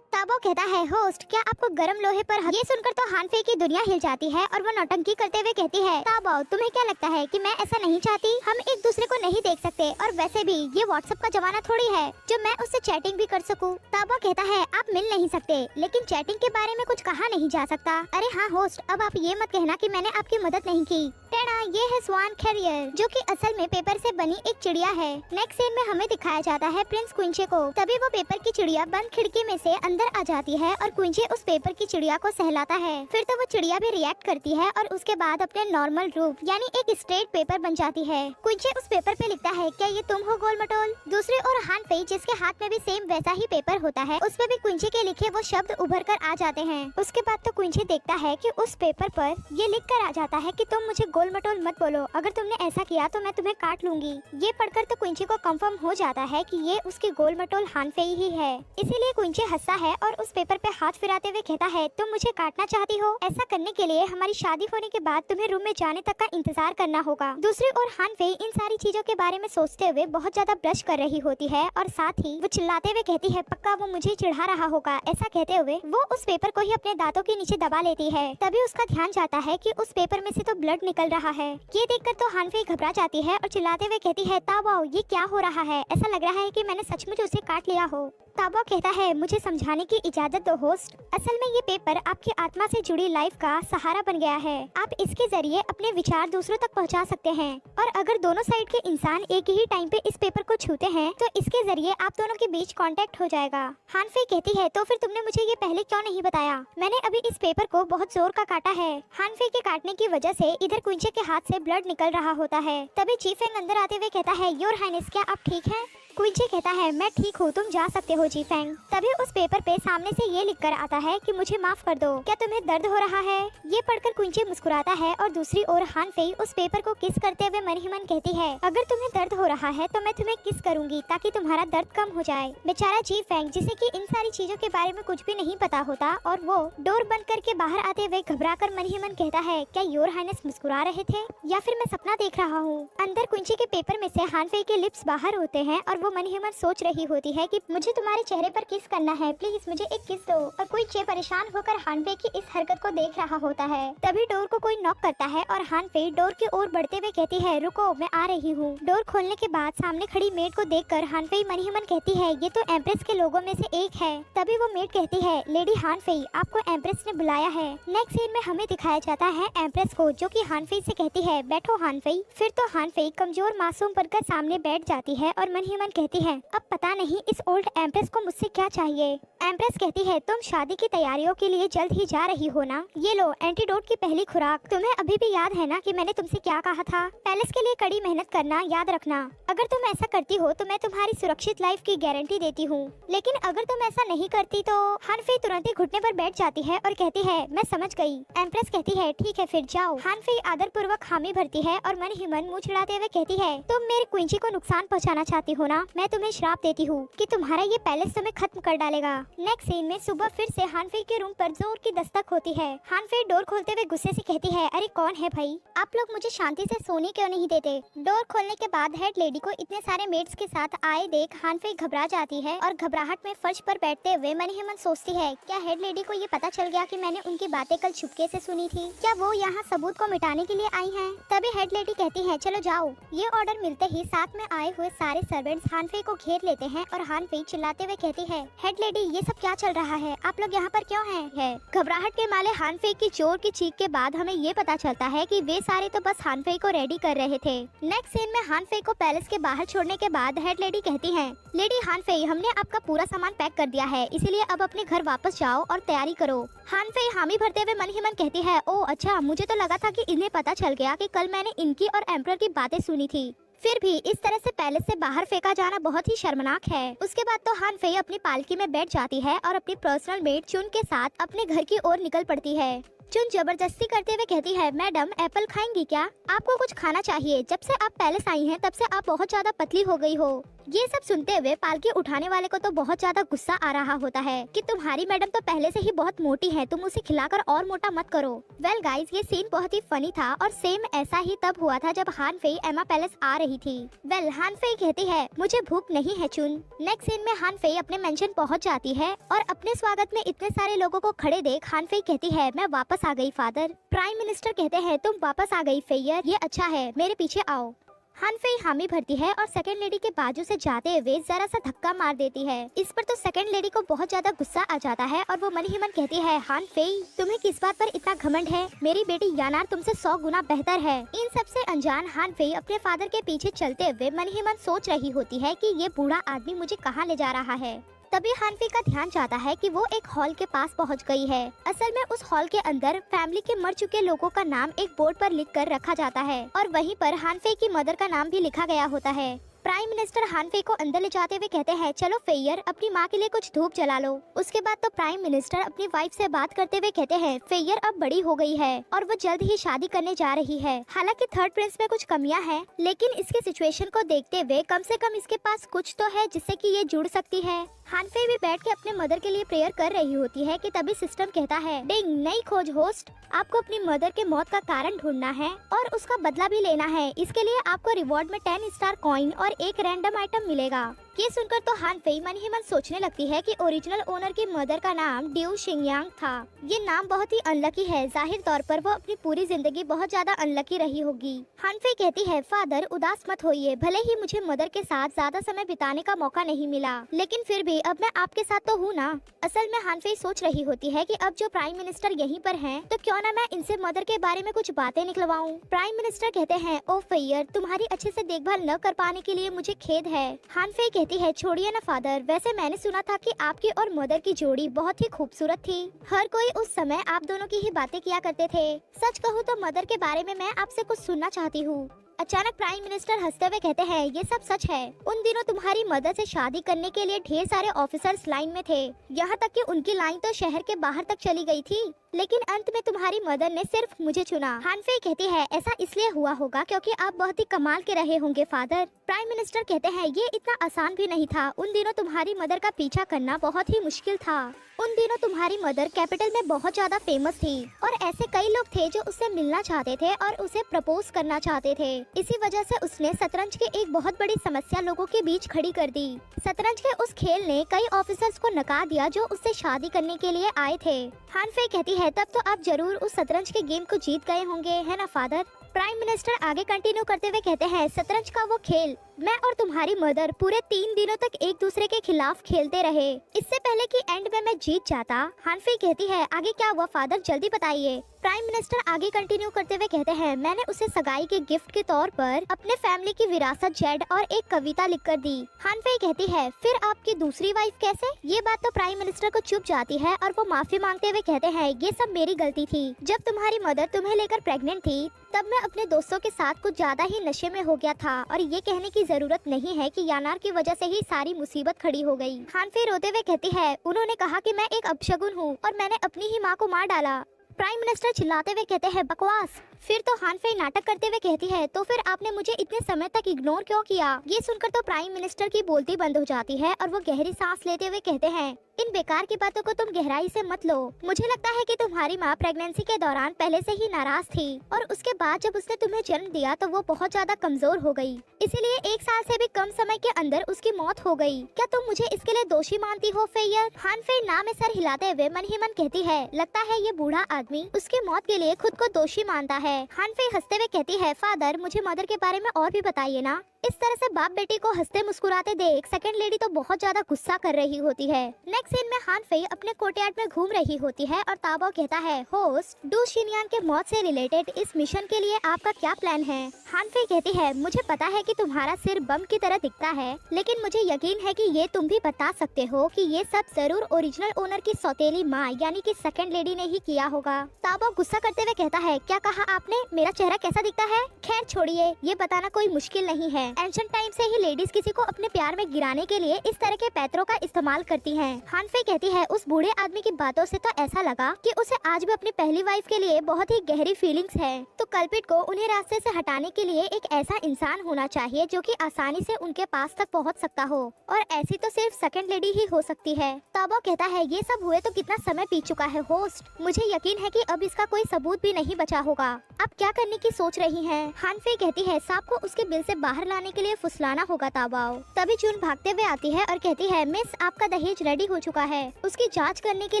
ताबो कहता है, होस्ट क्या आपको गरम लोहे पर ये सुनकर तो हानफे की दुनिया हिल जाती है और वो नौटंकी करते हुए कहती है, ताबो तुम्हें क्या लगता है कि मैं ऐसा नहीं चाहती? हम एक दूसरे को नहीं देख सकते और वैसे भी ये व्हाट्सएप का जमाना थोड़ी है जो मैं उससे चैटिंग भी कर सकूं। ताबो कहता है, आप मिल नहीं सकते, लेकिन चैटिंग के बारे में कुछ कहा नहीं जा सकता। अरे हाँ होस्ट, अब आप ये मत कहना कि मैंने आपकी मदद नहीं की। टेना, ये है स्वान कैरियर जो कि असल में पेपर से बनी एक चिड़िया है। नेक्स्ट सीन में हमें दिखाया जाता है प्रिंस क्विंचे को। तभी वो पेपर की चिड़िया बंद खिड़की में से अंदर आ जाती है और क्विंचे उस पेपर की चिड़िया को सहलाता है। फिर तो वो चिड़िया भी रिएक्ट करती है और उसके बाद अपने नॉर्मल रूप यानी एक स्ट्रेट पेपर बन जाती है। क्विंचे उस पेपर पे लिखता है, क्या ये तुम हो गोल मटोल? दूसरी ओर हानफे जिसके हाथ में भी सेम वैसा ही पेपर होता है, उस पे भी क्विंचे के लिखे वो शब्द उभर कर आ जाते हैं। उसके बाद तो क्विंचे देखता है कि उस पेपर पर ये लिख कर आ जाता है कि तुम मुझे गोल मटोल मत बोलो, अगर तुमने ऐसा किया तो मैं तुम्हें काट लूंगी। ये पढ़कर तो क्विंचे को कंफर्म हो जाता है कि ये उसकी गोल मटोल हानफे ही है। इसीलिए क्विंचे हंसता है और उस पेपर पे हाथ फिराते हुए कहता है, तुम मुझे काटना चाहती हो? ऐसा करने के लिए हमारी शादी होने के बाद तुम्हें रूम में जाने तक का इंतजार करना होगा। दूसरी ओर हानफे इन सारी चीजों के बारे में सोचते हुए बहुत ज्यादा ब्लश कर रही होती है और साथ ही वो चिल्लाते हुए कहती है, पक्का वो मुझे चिढ़ा रहा होगा। ऐसा कहते हुए वो उस पेपर को ही अपने दांतों के नीचे दबा लेती है। तभी उसका ध्यान जाता है कि उस पेपर में से तो ब्लड निकल रहा है। ये देखकर तो हानफे घबरा जाती है और चिल्लाते हुए कहती है, ताबाओ ये क्या हो रहा है? ऐसा लग रहा है कि मैंने सचमुच उसे काट लिया हो। ताबा कहता है, मुझे समझाने की इजाजत दो होस्ट। असल में ये पेपर आपकी आत्मा से जुड़ी लाइफ का सहारा बन गया है। आप इसके जरिए अपने विचार दूसरों तक पहुंचा सकते हैं और अगर दोनों साइड के इंसान एक ही टाइम पे इस पेपर को छूते हैं तो इसके जरिए आप दोनों के बीच कांटेक्ट हो जाएगा। हानफे कहती है, तो फिर तुमने मुझे ये पहले क्यों नहीं बताया? मैंने अभी इस पेपर को बहुत जोर का काटा है। हानफे के काटने की वजह से इधर क्विंचे के हाथ से ब्लड निकल रहा होता है। तभी चीफेंग अंदर आते हुए कहता है, योर हाइनेस क्या आप ठीक हैं? क्विंचे कहता है, मैं ठीक हूँ, तुम जा सकते हो चीफेंग। तभी उस पेपर पे सामने से ये लिखकर आता है कि मुझे माफ कर दो, क्या तुम्हें दर्द हो रहा है? ये पढ़कर क्विंचे मुस्कुराता है और दूसरी ओर हानफे उस पेपर को किस करते हुए मन ही मन कहती है, अगर तुम्हें दर्द हो रहा है तो मैं तुम्हें किस करूंगी ताकि तुम्हारा दर्द कम हो जाए। बेचारा चीफेंग जिसे कि इन सारी चीजों के बारे में कुछ भी नहीं पता होता और वो डोर बंद करके बाहर आते हुए घबरा कर मन ही मन कहता है, क्या योर हाइनेस मुस्कुरा रहे थे या फिर मैं सपना देख रहा हूँ? अंदर क्विंचे के पेपर में से हानफे के लिप्स बाहर होते हैं और वो मन ही मन सोच रही होती है कि मुझे तुम्हारे चेहरे पर किस करना है, प्लीज मुझे एक किस दो। और क्विंचे परेशान होकर हानफे की इस हरकत को देख रहा होता है। तभी डोर को कोई नॉक करता है और हानफे डोर की ओर बढ़ते हुए कहती है, रुको मैं आ रही हूँ। डोर खोलने के बाद सामने खड़ी मेड को देखकर हानफे मन ही मन कहती है, ये तो एम्प्रेस के लोगों में से एक है। तभी वो मेड कहती है, लेडी हानफे आपको एम्प्रेस ने बुलाया है। नेक्स्ट सीन में हमें दिखाया जाता है एम्प्रेस को जो कि हानफे से कहती है, बैठो हानफे। फिर तो हानफे कमजोर मासूम बनकर सामने बैठ जाती है और मन ही मन कहती है, अब पता नहीं इस ओल्ड एम्प्रेस को मुझसे क्या चाहिए। एम्प्रेस कहती है, तुम शादी की तैयारियों के लिए जल्द ही जा रही हो ना? ये लो एंटीडोट की पहली खुराक। तुम्हें अभी भी याद है ना कि मैंने तुमसे क्या कहा था? पैलेस के लिए कड़ी मेहनत करना याद रखना। अगर तुम ऐसा करती हो तो मैं तुम्हारी सुरक्षित लाइफ की गारंटी देती हूँ, लेकिन अगर तुम ऐसा नहीं करती तो। हानफे तुरंत ही घुटने पर बैठ जाती है और कहती है, मैं समझ गई। एम्प्रेस कहती है, ठीक है फिर जाओ। हानफे आदर पूर्वक हामी भरती है और मन ही मन मुँह चिढ़ाते हुए कहती है, तुम मेरे क्विंची को नुकसान पहुँचाना चाहती हो ना? मैं तुम्हें श्राप देती हूँ कि तुम्हारा ये पैलेस तुम्हें खत्म कर डालेगा। नेक्स्ट सीन में सुबह फिर से हानफे के रूम पर जोर की दस्तक होती है। हानफे डोर खोलते हुए गुस्से से कहती है, अरे कौन है भाई, आप लोग मुझे शांति से सोने क्यों नहीं देते। डोर खोलने के बाद हेड लेडी को इतने सारे मेड्स के साथ आए देख हानफे घबरा जाती है और घबराहट में फर्श पर बैठते हुए मन ही मन सोचती है, क्या हेड लेडी को ये पता चल गया कि मैंने उनकी बातें कल चुपके से सुनी थी? क्या वो यहाँ सबूत को मिटाने के लिए आई हैं? तभी हेड लेडी कहती है, चलो जाओ। ये ऑर्डर मिलते ही साथ में आए हुए सारे सर्वेंट्स हानफे को घेर लेते हैं और हानफे चिल्लाते हुए कहती है, हेड लेडी ये सब क्या चल रहा है, आप लोग यहाँ पर क्यों हैं? घबराहट के मारे हानफे की जोर की चीख के बाद हमें ये पता चलता है कि वे सारे तो बस हानफे को रेडी कर रहे थे। नेक्स्ट सीन में हानफे को पैलेस के बाहर छोड़ने के बाद हेड लेडी कहती है, लेडी हानफे हमने आपका पूरा सामान पैक कर दिया है, इसीलिए अब अपने घर वापस जाओ और तैयारी करो। हानफे हामी भरते हुए मन ही मन कहती है, ओ अच्छा, मुझे तो लगा था कि इन्हें पता चल गया कि कल मैंने इनकी और एम्परर की बातें सुनी थी। फिर भी इस तरह से पैलेस से बाहर फेंका जाना बहुत ही शर्मनाक है। उसके बाद तो हानफे अपनी पालकी में बैठ जाती है और अपनी पर्सनल मेड चुन के साथ अपने घर की ओर निकल पड़ती है। चुन जबरदस्ती करते हुए कहती है, मैडम एप्पल खाएंगी क्या? आपको कुछ खाना चाहिए। जब से आप पैलेस आई हैं तब से आप बहुत ज्यादा पतली हो गई हो। ये सब सुनते हुए पालकी उठाने वाले को तो बहुत ज्यादा गुस्सा आ रहा होता है कि तुम्हारी मैडम तो पहले से ही बहुत मोटी है, तुम उसे खिलाकर और मोटा मत करो। वेल गाइस, ये सीन बहुत ही फनी था और सेम ऐसा ही तब हुआ था जब हानफे एमा पैलेस आ रही थी। वेल हानफे कहती है, मुझे भूख नहीं है चुन। नेक्स्ट सीन में हानफे अपने मेंशन पहुंच जाती है और अपने स्वागत में इतने सारे लोगों को खड़े देख हानफे कहती है, मैं वापस आ गई फादर। प्राइम मिनिस्टर कहते हैं, तुम वापस आ गई फेयर, ये अच्छा है, मेरे पीछे आओ। हानफे हामी भरती है और सेकंड लेडी के बाजू से जाते हुए जरा सा धक्का मार देती है। इस पर तो सेकंड लेडी को बहुत ज्यादा गुस्सा आ जाता है और वो मन ही मन कहती है, हानफे तुम्हें किस बात पर इतना घमंड है? मेरी बेटी यानार तुमसे 100 गुना बेहतर है। इन सबसे अनजान हानफे अपने फादर के पीछे चलते हुए मन ही मन सोच रही होती है कि ये बूढ़ा आदमी मुझे कहाँ ले जा रहा है। तभी हानफे का ध्यान जाता है कि वो एक हॉल के पास पहुंच गई है। असल में उस हॉल के अंदर फैमिली के मर चुके लोगों का नाम एक बोर्ड पर लिख कर रखा जाता है और वहीं पर हानफे की मदर का नाम भी लिखा गया होता है। प्राइम मिनिस्टर हानफे को अंदर ले जाते हुए कहते हैं, चलो फेयर अपनी माँ के लिए कुछ धूप जला लो। उसके बाद तो प्राइम मिनिस्टर अपनी वाइफ से बात करते हुए कहते हैं, फेयर अब बड़ी हो गई है और वो जल्द ही शादी करने जा रही है। हालांकि थर्ड प्रिंस में कुछ कमियां हैं, लेकिन इसके सिचुएशन को देखते हुए कम से कम इसके पास कुछ तो है जिससे कि ये जुड़ सकती है। हानफे भी बैठ के अपने मदर के लिए प्रेयर कर रही होती है कि तभी सिस्टम कहता है, डिंग, नई खोज होस्ट, आपको अपनी मदर के मौत का कारण ढूंढना है और उसका बदला भी लेना है। इसके लिए आपको रिवॉर्ड में 10 स्टार कॉइन और एक रैंडम आइटम मिलेगा। ये सुनकर तो हानफे मन ही मन सोचने लगती है कि ओरिजिनल ओनर की मदर का नाम ड्यू शिंगयांग था। ये नाम बहुत ही अनलकी है, जाहिर तौर पर वो अपनी पूरी जिंदगी बहुत ज्यादा अनलकी रही होगी। हानफे कहती है, फादर उदास मत होइए, भले ही मुझे मदर के साथ ज्यादा समय बिताने का मौका नहीं मिला, लेकिन फिर भी अब मैं आपके साथ तो हूँ ना। असल में हानफे सोच रही होती है कि अब जो प्राइम मिनिस्टर यहीं पर हैं, तो क्यों ना मैं इनसे मदर के बारे में कुछ बातें निकलवाऊं। प्राइम मिनिस्टर कहते हैं, ओ फेयर, तुम्हारी अच्छे से देखभाल न कर पाने के लिए मुझे खेद है। हानफे कहती है, छोड़िए ना फादर, वैसे मैंने सुना था कि आपकी और मदर की जोड़ी बहुत ही खूबसूरत थी। हर कोई उस समय आप दोनों की ही बातें किया करते थे। सच कहूँ तो मदर के बारे में मैं आपसे कुछ सुनना चाहती हूँ। अचानक प्राइम मिनिस्टर हंसते हुए कहते हैं, ये सब सच है। उन दिनों तुम्हारी मदर से शादी करने के लिए ढेर सारे ऑफिसर्स लाइन में थे, यहाँ तक कि उनकी लाइन तो शहर के बाहर तक चली गई थी, लेकिन अंत में तुम्हारी मदर ने सिर्फ मुझे चुना। हानफे कहती है, ऐसा इसलिए हुआ होगा क्योंकि आप बहुत ही कमाल के रहे होंगे फादर। प्राइम मिनिस्टर कहते हैं, ये इतना आसान भी नहीं था। उन दिनों तुम्हारी मदर का पीछा करना बहुत ही मुश्किल था। उन दिनों तुम्हारी मदर कैपिटल में बहुत ज्यादा फेमस थी और ऐसे कई लोग थे जो उससे मिलना चाहते थे और उसे प्रपोज करना चाहते थे। इसी वजह से उसने शतरंज की एक बहुत बड़ी समस्या लोगों के बीच खड़ी कर दी। शतरंज के उस खेल ने कई ऑफिसर्स को नकार दिया जो उससे शादी करने के लिए आए थे। हानफे कहती है, तब तो आप जरूर उस शतरंज के गेम को जीत गए होंगे, है ना फादर। प्राइम मिनिस्टर आगे कंटिन्यू करते हुए कहते हैं, शतरंज का वो खेल मैं और तुम्हारी मदर पूरे 3 दिनों तक एक दूसरे के खिलाफ खेलते रहे, इससे पहले कि एंड में मैं जीत जाता। हानफे कहती है, आगे क्या हुआ फादर, जल्दी बताइए। प्राइम मिनिस्टर आगे कंटिन्यू करते हुए कहते हैं, मैंने उसे सगाई के गिफ्ट के तौर पर अपने फैमिली की विरासत जेड और एक कविता लिखकर दी। हानफे कहती है, फिर आपकी दूसरी वाइफ कैसे? ये बात तो प्राइम मिनिस्टर को चुप जाती है और वो माफी मांगते हुए कहते हैं, ये सब मेरी गलती थी। जब तुम्हारी मदर तुम्हें लेकर प्रेग्नेंट थी तब मैं अपने दोस्तों के साथ कुछ ज्यादा ही नशे में हो गया था और ये कहने की जरूरत नहीं है कि यानार की वजह से ही सारी मुसीबत खड़ी हो गई। हानफे रोते हुए कहती है, उन्होंने कहा कि मैं एक अपशगुन हूँ और मैंने अपनी ही माँ को मार डाला। प्राइम मिनिस्टर चिल्लाते हुए कहते हैं बकवास। फिर तो हान फेई नाटक करते हुए कहती है तो फिर आपने मुझे इतने समय तक इग्नोर क्यों किया। ये सुनकर तो प्राइम मिनिस्टर की बोलती बंद हो जाती है और वो गहरी सांस लेते हुए कहते हैं इन बेकार की बातों को तुम गहराई से मत लो। मुझे लगता है कि तुम्हारी माँ प्रेगनेंसी के दौरान पहले से ही नाराज थी और उसके बाद जब उसने तुम्हें जन्म दिया तो वो बहुत ज्यादा कमजोर हो गई, इसीलिए 1 साल से भी कम समय के अंदर उसकी मौत हो गई। क्या तुम मुझे इसके लिए दोषी मानती हो फेयर? हान फेई ना में सर हिलाते हुए मन ही मन कहती है लगता है ये बूढ़ा आदमी उसकी मौत के लिए खुद को दोषी मानता है। हान फेई हंसते हुए कहती है फादर मुझे मदर के बारे में और भी बताइए ना। इस तरह से बाप बेटी को हंसते मुस्कुराते देख सेकंड लेडी तो बहुत ज्यादा गुस्सा कर रही होती है। नेक्स्ट सीन में हान फेई अपने कोर्टयार्ड में घूम रही होती है और ताबो कहता है होस्ट डू शिनयान के मौत से रिलेटेड इस मिशन के लिए आपका क्या प्लान है? हान फेई कहती है मुझे पता है कि तुम्हारा सिर बम की तरह दिखता है, लेकिन मुझे यकीन है कि ये तुम भी बता सकते हो कि ये सब जरूर ओरिजिनल ओनर की सौतेली माँ यानी कि सेकंड लेडी ने ही किया होगा। ताबो गुस्सा करते हुए कहता है क्या कहा आपने? मेरा चेहरा कैसा दिखता है? खैर छोड़िए, ये बताना कोई मुश्किल नहीं है। एंशिएंट टाइम से ही लेडीज किसी को अपने प्यार में गिराने के लिए इस तरह के पैतरों का इस्तेमाल करती हैं। हान फेई कहती है उस बूढ़े आदमी की बातों से तो ऐसा लगा कि उसे आज भी अपनी पहली वाइफ के लिए बहुत ही गहरी फीलिंग्स है, तो कल्पिट को उन्हें रास्ते से हटाने के लिए एक ऐसा इंसान होना चाहिए जो कि आसानी से उनके पास तक पहुंच सकता हो, और ऐसी तो सिर्फ सेकंड लेडी ही हो सकती है। ताबो कहता है ये सब हुए तो कितना समय बीत चुका है होस्ट, मुझे यकीन है कि अब इसका कोई सबूत भी नहीं बचा होगा। आप क्या करने की सोच रही हैं? हान फेई कहती है सांप को उसके बिल से बाहर लाने के लिए फुसलाना होगा ताबाओ। तभी जून भागते हुए आती है और कहती है मिस आपका दहेज रेडी हो चुका है, उसकी जांच करने के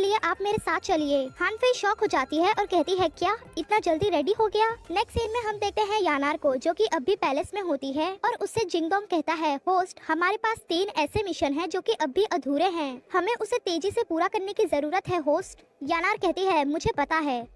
लिए आप मेरे साथ चलिए। हान फेई शॉक हो जाती है और कहती है क्या इतना जल्दी रेडी हो गया? नेक्स्ट सीन में हम देखते हैं यानार को जो कि अब भी पैलेस में होती है और उससे जिंगडोंग कहता है होस्ट हमारे पास 3 ऐसे मिशन हैं जो कि अब भी अधूरे हैं, हमें उसे तेजी से पूरा करने की जरूरत है होस्ट। यानार कहती है मुझे पता है।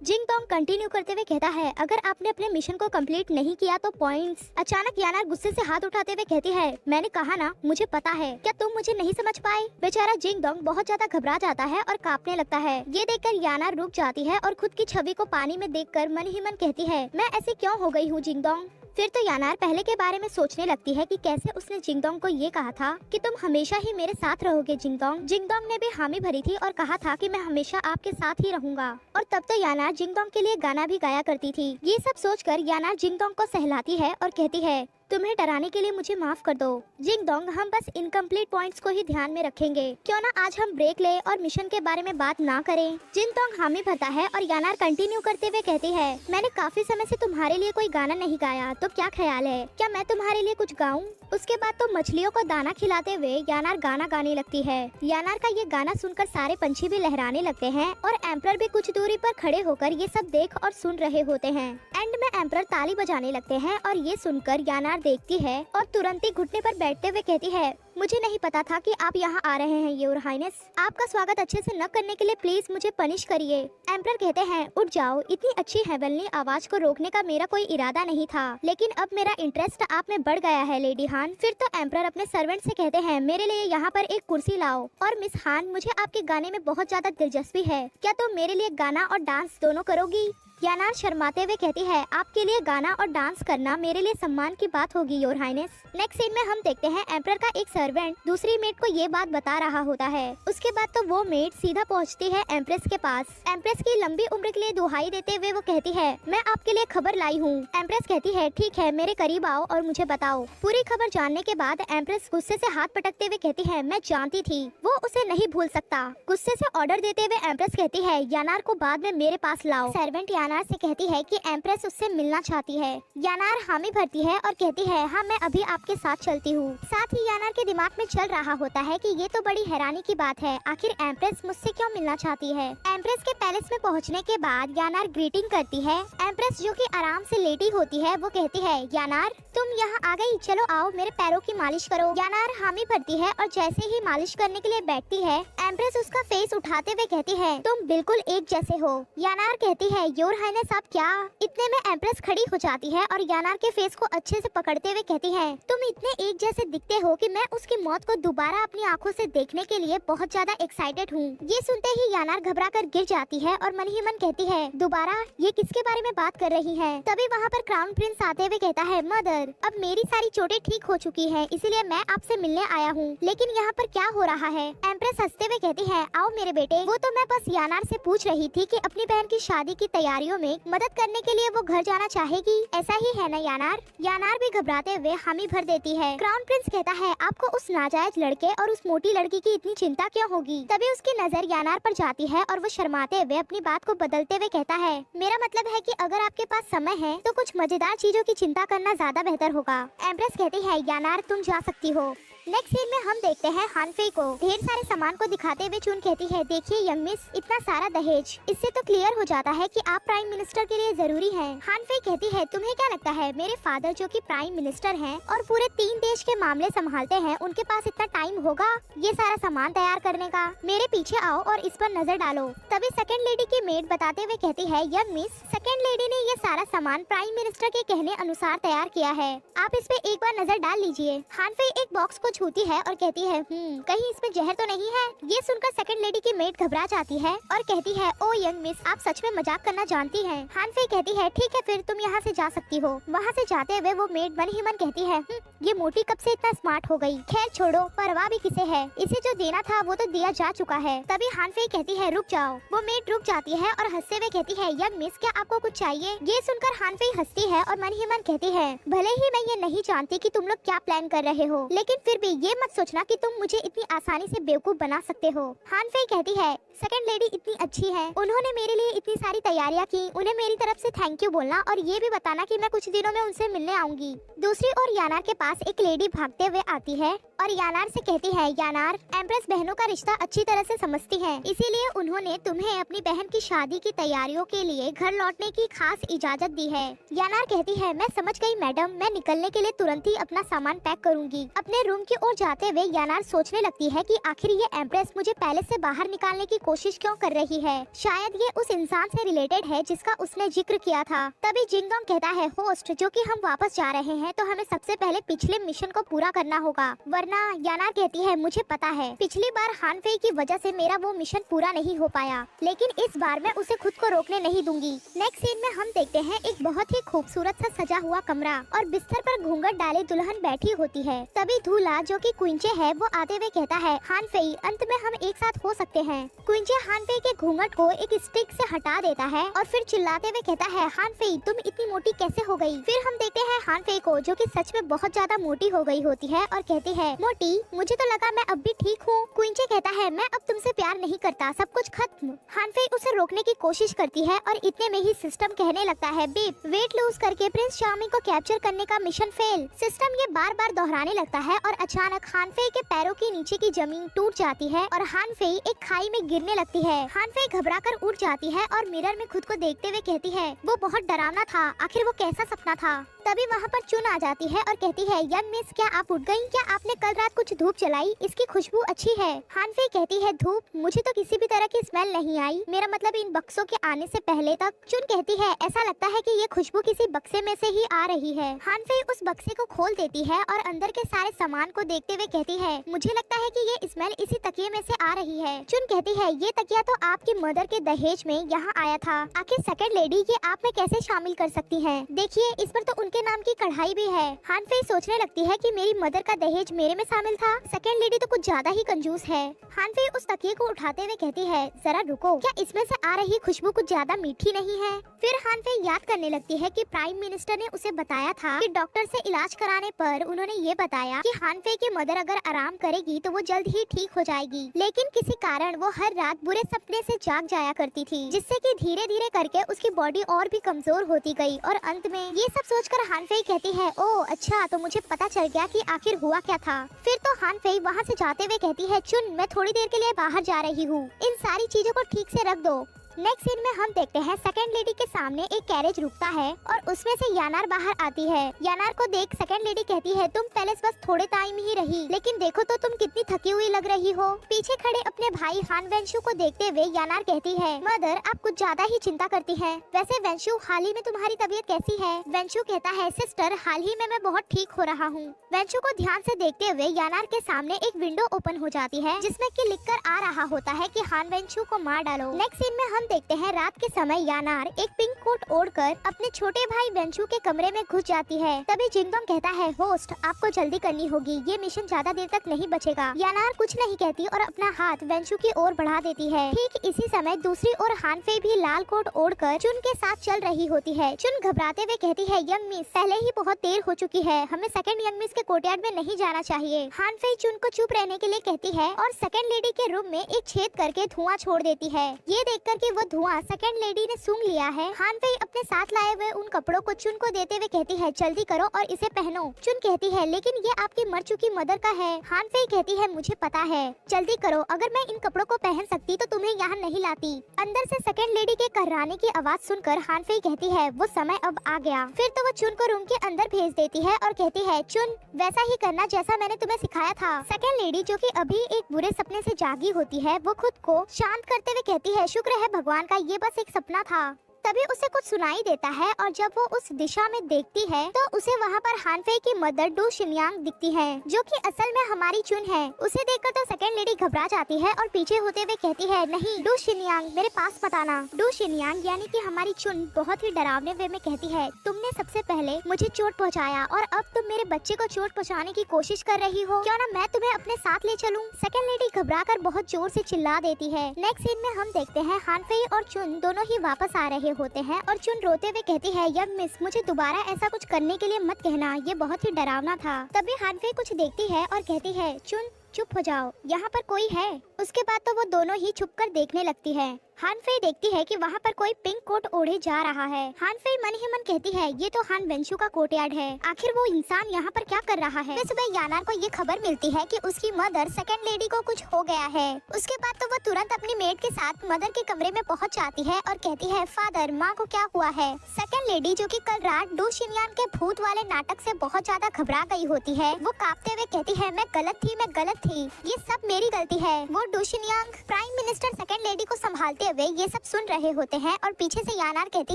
जिंगडोंग कंटिन्यू करते हुए कहता है अगर आपने अपने मिशन को कंप्लीट नहीं किया तो पॉइंट्स। अचानक यानार गुस्से से हाथ उठाते हुए कहती है मैंने कहा ना मुझे पता है, क्या तुम मुझे नहीं समझ पाए? बेचारा जिंगडोंग बहुत ज्यादा घबरा जाता है और कांपने लगता है। ये देखकर यानार रुक जाती है और खुद की छवि को पानी में देखकर मन ही मन कहती है मैं ऐसी क्यों हो गई हूँ जिंगडोंग। फिर तो यानार पहले के बारे में सोचने लगती है कि कैसे उसने जिंगडोंग को ये कहा था कि तुम हमेशा ही मेरे साथ रहोगे जिंगडोंग। जिंगडोंग ने भी हामी भरी थी और कहा था कि मैं हमेशा आपके साथ ही रहूंगा, और तब तो यानार जिंगडोंग के लिए गाना भी गाया करती थी। ये सब सोचकर यानार जिंगडोंग को सहलाती है और कहती है तुम्हें डराने के लिए मुझे माफ कर दो जिंगडोंग, हम बस इनकम्प्लीट पॉइंट्स को ही ध्यान में रखेंगे, क्यों ना आज हम ब्रेक ले और मिशन के बारे में बात ना करें। जिंगडोंग हामी भरता है और यानार कंटिन्यू करते हुए कहती है मैंने काफी समय से तुम्हारे लिए कोई गाना नहीं गाया, तो क्या ख्याल है क्या मैं तुम्हारे लिए कुछ गाऊं? उसके बाद तो मछलियों को दाना खिलाते हुए यानार गाना गाने लगती है। यानार का ये गाना सुनकर सारे पंछी भी लहराने लगते हैं और एम्परर भी कुछ दूरी पर खड़े होकर ये सब देख और सुन रहे होते हैं। एंड में एम्परर ताली बजाने लगते हैं और ये सुनकर यानार देखती है और तुरंत ही घुटने पर बैठते हुए कहती है मुझे नहीं पता था कि आप यहाँ आ रहे हैं योर हाइनेस, आपका स्वागत अच्छे से न करने के लिए प्लीज मुझे पनिश करिए। एम्परर कहते हैं उठ जाओ, इतनी अच्छी हेवनली आवाज को रोकने का मेरा कोई इरादा नहीं था, लेकिन अब मेरा इंटरेस्ट आप में बढ़ गया है लेडी हान। फिर तो एम्परर अपने सर्वेंट से कहते हैं मेरे लिए यहाँ पर एक कुर्सी लाओ, और मिस हान मुझे आपके गाने में बहुत ज्यादा दिलचस्पी है, क्या तुम मेरे लिए गाना और डांस दोनों करोगी? यानार शर्माते हुए कहती है आपके लिए गाना और डांस करना मेरे लिए सम्मान की बात होगी योर हाइनेस। नेक्स्ट सीन में हम देखते हैं एम्परर का एक सर्वेंट दूसरी मेड को ये बात बता रहा होता है। उसके बाद तो वो मेड सीधा पहुंचती है एम्प्रेस के पास। एम्प्रेस की लंबी उम्र के लिए दुहाई देते हुए वो कहती है मैं आपके लिए खबर लाई हूँ। एम्प्रेस कहती है ठीक है मेरे करीब आओ और मुझे बताओ। पूरी खबर जानने के बाद एम्प्रेस गुस्से से हाथ पटकते हुए कहती है मैं जानती थी वो उसे नहीं भूल सकता। गुस्से से ऑर्डर देते हुए एम्प्रेस कहती है यानार को बाद में मेरे पास लाओ। सर्वेंट यानार से कहती है कि एम्प्रेस उससे मिलना चाहती है। यानार हामी भरती है और कहती है हाँ मैं अभी आपके साथ चलती हूँ। साथ ही यानार के दिमाग में चल रहा होता है कि ये तो बड़ी हैरानी की बात है, आखिर एम्प्रेस मुझसे क्यों मिलना चाहती है। एम्प्रेस के पैलेस में पहुँचने के बाद यानार ग्रीटिंग करती है। एम्प्रेस जो कि आराम से लेटी होती है वो कहती है यानार तुम यहाँ आ गई, चलो आओ मेरे पैरों की मालिश करो। यानार हामी भरती है और जैसे ही मालिश करने के लिए बैठती है एम्प्रेस उसका फेस उठाते हुए कहती है तुम बिल्कुल एक जैसे हो। यानार कहती है योर हाइनेस आप क्या। इतने में एम्प्रेस खड़ी हो जाती है और यानार के फेस को अच्छे से पकड़ते हुए कहती है तुम इतने एक जैसे दिखते हो कि मैं उसकी मौत को दोबारा अपनी आंखों से देखने के लिए बहुत ज्यादा एक्साइटेड हूँ। ये सुनते ही यानार घबरा कर पर गिर जाती है और मन ही मन कहती है, दोबारा ये किसके बारे में बात कर रही है। तभी वहाँ पर क्राउन प्रिंस आते हुए कहता है, मदर अब मेरी सारी चोटें ठीक हो चुकी है, इसीलिए मैं आपसे मिलने आया हूँ, लेकिन यहाँ पर क्या हो रहा है। एम्प्रेस हंसते हुए कहती है, आओ मेरे बेटे, वो तो मैं बस यानार से पूछ रही थी कि अपनी बहन की शादी की तैयारियों में मदद करने के लिए वो घर जाना चाहेगी, ऐसा ही है ना यानार। यानार भी घबराते हुए हामी भर देती है। क्राउन प्रिंस कहता है, आपको उस नाजायज लड़के और उस मोटी लड़की की इतनी चिंता क्यों होगी। तभी उसकी नजर यानार पर जाती है और वो शर्माते हुए अपनी बात को बदलते हुए कहता है, मेरा मतलब है कि अगर आपके पास समय है तो कुछ मजेदार चीजों की चिंता करना ज्यादा बेहतर होगा। एम्प्रेस कहती है, यानार तुम जा सकती हो। नेक्स्ट सीन में हम देखते हैं हानफे को ढेर सारे सामान को दिखाते हुए चुन कहती है, देखिए यंग मिस, इतना सारा दहेज, इससे तो क्लियर हो जाता है कि आप प्राइम मिनिस्टर के लिए जरूरी हैं। हानफे कहती है, तुम्हें क्या लगता है मेरे फादर जो कि प्राइम मिनिस्टर हैं और पूरे 3 देश के मामले संभालते हैं, उनके पास इतना टाइम होगा ये सारा सामान तैयार करने का। मेरे पीछे आओ और इस पर नजर डालो। तभी सेकंड लेडी की मेड बताते हुए कहती है, यंग मिस, सेकंड लेडी ने ये सारा सामान प्राइम मिनिस्टर के कहने अनुसार तैयार किया है, आप इस पे एक बार नजर डाल लीजिए। हानफे एक बॉक्स को छूती है और कहती है, कहीं इसमें जहर तो नहीं है। ये सुनकर सेकंड लेडी की मेड घबरा जाती है और कहती है, ओ यंग मिस, आप सच में मजाक करना जानती हैं। हानफे कहती है, ठीक है फिर तुम यहाँ से जा सकती हो। वहाँ से जाते हुए वो मेड मन ही मन कहती है, ये मोटी कब से इतना स्मार्ट हो गई। खैर छोड़ो, परवाह भी किसे है, इसे जो देना था वो तो दिया जा चुका है। तभी हानफे कहती है, रुक जाओ। वो मेड रुक जाती है और हंसते हुए कहती है, यंग मिस, क्या आपको कुछ चाहिए। ये सुनकर हानफे हंसती है और मन ही मन कहती है, भले ही मैं ये नहीं जानती कि तुम लोग क्या प्लान कर रहे हो, लेकिन फिर भी ये मत सोचना कि तुम मुझे इतनी आसानी से बेवकूफ बना सकते हो। हानफे कहती है, सेकंड लेडी इतनी अच्छी है, उन्होंने मेरे लिए इतनी सारी तैयारियां की, उन्हें मेरी तरफ से थैंक यू बोलना और ये भी बताना कि मैं कुछ दिनों में उनसे मिलने आऊंगी। दूसरी ओर यानार के पास एक लेडी भागते हुए आती है और यानार से कहती है, यानार, एम्प्रेस बहनों का रिश्ता अच्छी तरह से समझती है, इसीलिए उन्होंने तुम्हें अपनी बहन की शादी की तैयारियों के लिए घर लौटने की खास इजाजत दी है। यानार कहती है, मैं समझ गई मैडम, मैं निकलने के लिए तुरंत ही अपना सामान पैक करूंगी। अपने रूम की ओर जाते हुए यानार सोचने लगती है कि आखिर ये एम्प्रेस मुझे पैलेस से बाहर निकालने की कोशिश क्यों कर रही है। शायद ये उस इंसान से रिलेटेड है जिसका उसने जिक्र किया था। तभी जिंगडोंग कहता है, होस्ट, जो कि हम वापस जा रहे हैं तो हमें सबसे पहले पिछले मिशन को पूरा करना होगा, वरना। यानार कहती है, मुझे पता है पिछली बार हानफे की वजह से मेरा वो मिशन पूरा नहीं हो पाया, लेकिन इस बार मैं उसे खुद को रोकने नहीं दूंगी। नेक्स्ट सीन में हम देखते हैं एक बहुत ही खूबसूरत सा सजा हुआ कमरा और बिस्तर पर घूंघट डाले दुल्हन बैठी होती है। तभी धूला जो कि क्विंचे है वो आते हुए कहता है, हानफे, अंत में हम एक साथ हो सकते हैं। क्विंचे हानफे के घूंघट को एक स्टिक से हटा देता है और फिर चिल्लाते हुए कहता है, हानफे, तुम इतनी मोटी कैसे हो गई। फिर हम देखते हैं हानफे को जो कि सच में बहुत ज्यादा मोटी हो गई होती है और कहती है, मोटी, मुझे तो लगा मैं अब भी ठीक हूँ। क्विंचे कहता है, मैं अब तुमसे प्यार नहीं करता, सब कुछ खत्म। हानफे उसे रोकने की कोशिश करती है और इतने में ही सिस्टम कहने लगता है, बेब, वेट लूज करके प्रिंस चार्मिंग को कैप्चर करने का मिशन फेल। सिस्टम ये बार बार दोहराने लगता है और अचानक हानफे के पैरों के नीचे की जमीन टूट जाती है और हानफे एक खाई में गिरने लगती है। हानफे घबराकर उठ जाती है और मिरर में खुद को देखते हुए कहती है, वो बहुत डरावना था, आखिर वो कैसा सपना था। तभी वहाँ पर चुन आ जाती है और कहती है, यंग मिस, क्या आप उठ गयी? क्या आपने कल रात कुछ धूप जलाई? इसकी खुशबू अच्छी है। हानफे कहती है, धूप? मुझे तो किसी भी तरह की स्मेल नहीं आई, मेरा मतलब इन बक्सों के आने से पहले तक। चुन कहती है, ऐसा लगता है कि ये खुशबू किसी बक्से में से ही आ रही है। हानफे उस बक्से को खोल देती है और अंदर के सारे सामान को देखते हुए कहती है, मुझे लगता है कि ये स्मेल इसी तकिए में से आ रही है। चुन कहती है, ये तकिया तो आपकी मदर के दहेज में यहाँ आया था, आखिर सेकंड लेडी ये आप में कैसे शामिल कर सकती हैं? देखिए, इस पर तो उनके नाम की कढ़ाई भी है। हानफे सोचने लगती है कि मेरी मदर का दहेज मेरे में शामिल था, सेकंड लेडी तो कुछ ज्यादा ही कंजूस है। हानफे उस तकिए को उठाते हुए कहती है, जरा रुको, क्या इसमें से आ रही खुशबू कुछ ज्यादा मीठी नहीं है? फिर हानफे याद करने लगती है कि प्राइम मिनिस्टर ने उसे बताया था कि डॉक्टर से इलाज कराने पर उन्होंने ये बताया कि हानफे की मदर अगर आराम करेगी तो वो जल्द ही ठीक हो जाएगी, लेकिन किसी कारण वो हर रात बुरे सपने से जाग जाया करती थी, जिससे कि धीरे धीरे करके उसकी बॉडी और भी कमजोर होती गई और अंत में ये सब सोचकर हानफे कहती है, ओह अच्छा, तो मुझे पता चल गया कि आखिर हुआ क्या था। फिर तो हानफे वहाँ से जाते हुए कहती है, चुन, मैं थोड़ी देर के लिए बाहर जा रही हूँ, इन सारी चीजों को ठीक से रख दो। नेक्स्ट सीन में हम देखते हैं सेकंड लेडी के सामने एक कैरेज रुकता है और उसमें से यानार बाहर आती है। यानार को देख सेकंड लेडी कहती है तुम पैलेस बस थोड़े टाइम ही रही, लेकिन देखो तो तुम कितनी थकी हुई लग रही हो। पीछे खड़े अपने भाई हान वेंशु को देखते हुए यानार कहती है मदर आप कुछ ज्यादा ही चिंता करती हैं। वैसे वेंशु हाल ही में तुम्हारी तबीयत कैसी है? वेंशु कहता है सिस्टर हाल ही में मैं बहुत ठीक हो रहा हूँ। वेंशु को ध्यान से देखते हुए यानार के सामने एक विंडो ओपन हो जाती है जिसमें कि लिखकर आ रहा होता है कि हान वेंशु को मार डालो। नेक्स्ट सीन में हम देखते हैं रात के समय यानार एक पिंक कोट ओढ़कर अपने छोटे भाई वेंशु के कमरे में घुस जाती है। तभी जिंगडोंग कहता है होस्ट आपको जल्दी करनी होगी, ये मिशन ज्यादा देर तक नहीं बचेगा। यानार कुछ नहीं कहती और अपना हाथ वेंशु की ओर बढ़ा देती है। ठीक इसी समय दूसरी ओर हानफे भी लाल कोट ओढ़कर चुन के साथ चल रही होती है। चुन घबराते हुए कहती है यंग मिस पहले ही बहुत देर हो चुकी है, हमें सेकंड यंग मिस के कोर्टयार्ड में नहीं जाना चाहिए। हानफे चुन को चुप रहने के लिए कहती है और सेकंड लेडी के रूम में एक छेद करके धुआं छोड़ देती है। ये देखकर कि वो धुआं सेकंड लेडी ने सूंघ लिया है, हानफे अपने साथ लाए हुए उन कपड़ों को चुन को देते हुए कहती है जल्दी करो और इसे पहनो। चुन कहती है लेकिन ये आपकी मर चुकी मदर का है। हानफे कहती है मुझे पता है, जल्दी करो, अगर मैं इन कपड़ों को पहन सकती तो तुम्हें यहाँ नहीं लाती। अंदर से सेकंड लेडी के कर्राने की आवाज सुनकर हानफे कहती है वो समय अब आ गया। फिर तो वो चुन को रूम के अंदर भेज देती है और कहती है चुन वैसा ही करना जैसा मैंने तुम्हें सिखाया था। सेकंड लेडी जो कि अभी एक बुरे सपने से जागी होती है वो खुद को शांत करते हुए कहती है शुक्र है भगवान का ये बस एक सपना था। तभी उसे कुछ सुनाई देता है और जब वो उस दिशा में देखती है तो उसे वहाँ पर हानफे की मदर डू शिनयांग दिखती है जो कि असल में हमारी चुन है। उसे देखकर तो सेकंड लेडी घबरा जाती है और पीछे होते हुए कहती है नहीं डू शिनयांग मेरे पास मत आना। डू शिनयांग यानी कि हमारी चुन बहुत ही डरावने वे में कहती है तुमने सबसे पहले मुझे चोट पहुँचाया और अब तुम मेरे बच्चे को चोट पहुँचाने की कोशिश कर रही हो, क्यों ना मैं तुम्हें अपने साथ ले चलूं। सेकंड लेडी घबरा कर बहुत जोर से चिल्ला देती है। नेक्स्ट सीन में हम देखते हैं हानफे और चुन दोनों ही वापस आ रहे होते हैं और चुन रोते हुए कहती है यंग मिस मुझे दोबारा ऐसा कुछ करने के लिए मत कहना, ये बहुत ही डरावना था। तभी हानफे कुछ देखती है और कहती है चुन चुप हो जाओ, यहाँ पर कोई है। उसके बाद तो वो दोनों ही छुप कर देखने लगती है। हानफे देखती है कि वहाँ पर कोई पिंक कोट ओढ़े जा रहा है। हानफे मन ही मन कहती है ये तो हान वेंशु का कोर्टयार्ड है, आखिर वो इंसान यहाँ पर क्या कर रहा है। सुबह यानार को ये खबर मिलती है कि उसकी मदर सेकंड लेडी को कुछ हो गया है। उसके बाद तो वो तुरंत अपनी मेड के साथ मदर के कमरे में पहुँच जाती है और कहती है फादर माँ को क्या हुआ है। सेकंड लेडी जो कि कल रात डू शिनयांग के भूत वाले नाटक से बहुत ज्यादा घबरा गई होती है, वो कांपते हुए कहती है मैं गलत थी, ये सब मेरी गलती है। वो डू शिनयांग प्राइम मिनिस्टर सेकंड लेडी को संभालते हुए ये सब सुन रहे होते हैं और पीछे से यानार कहती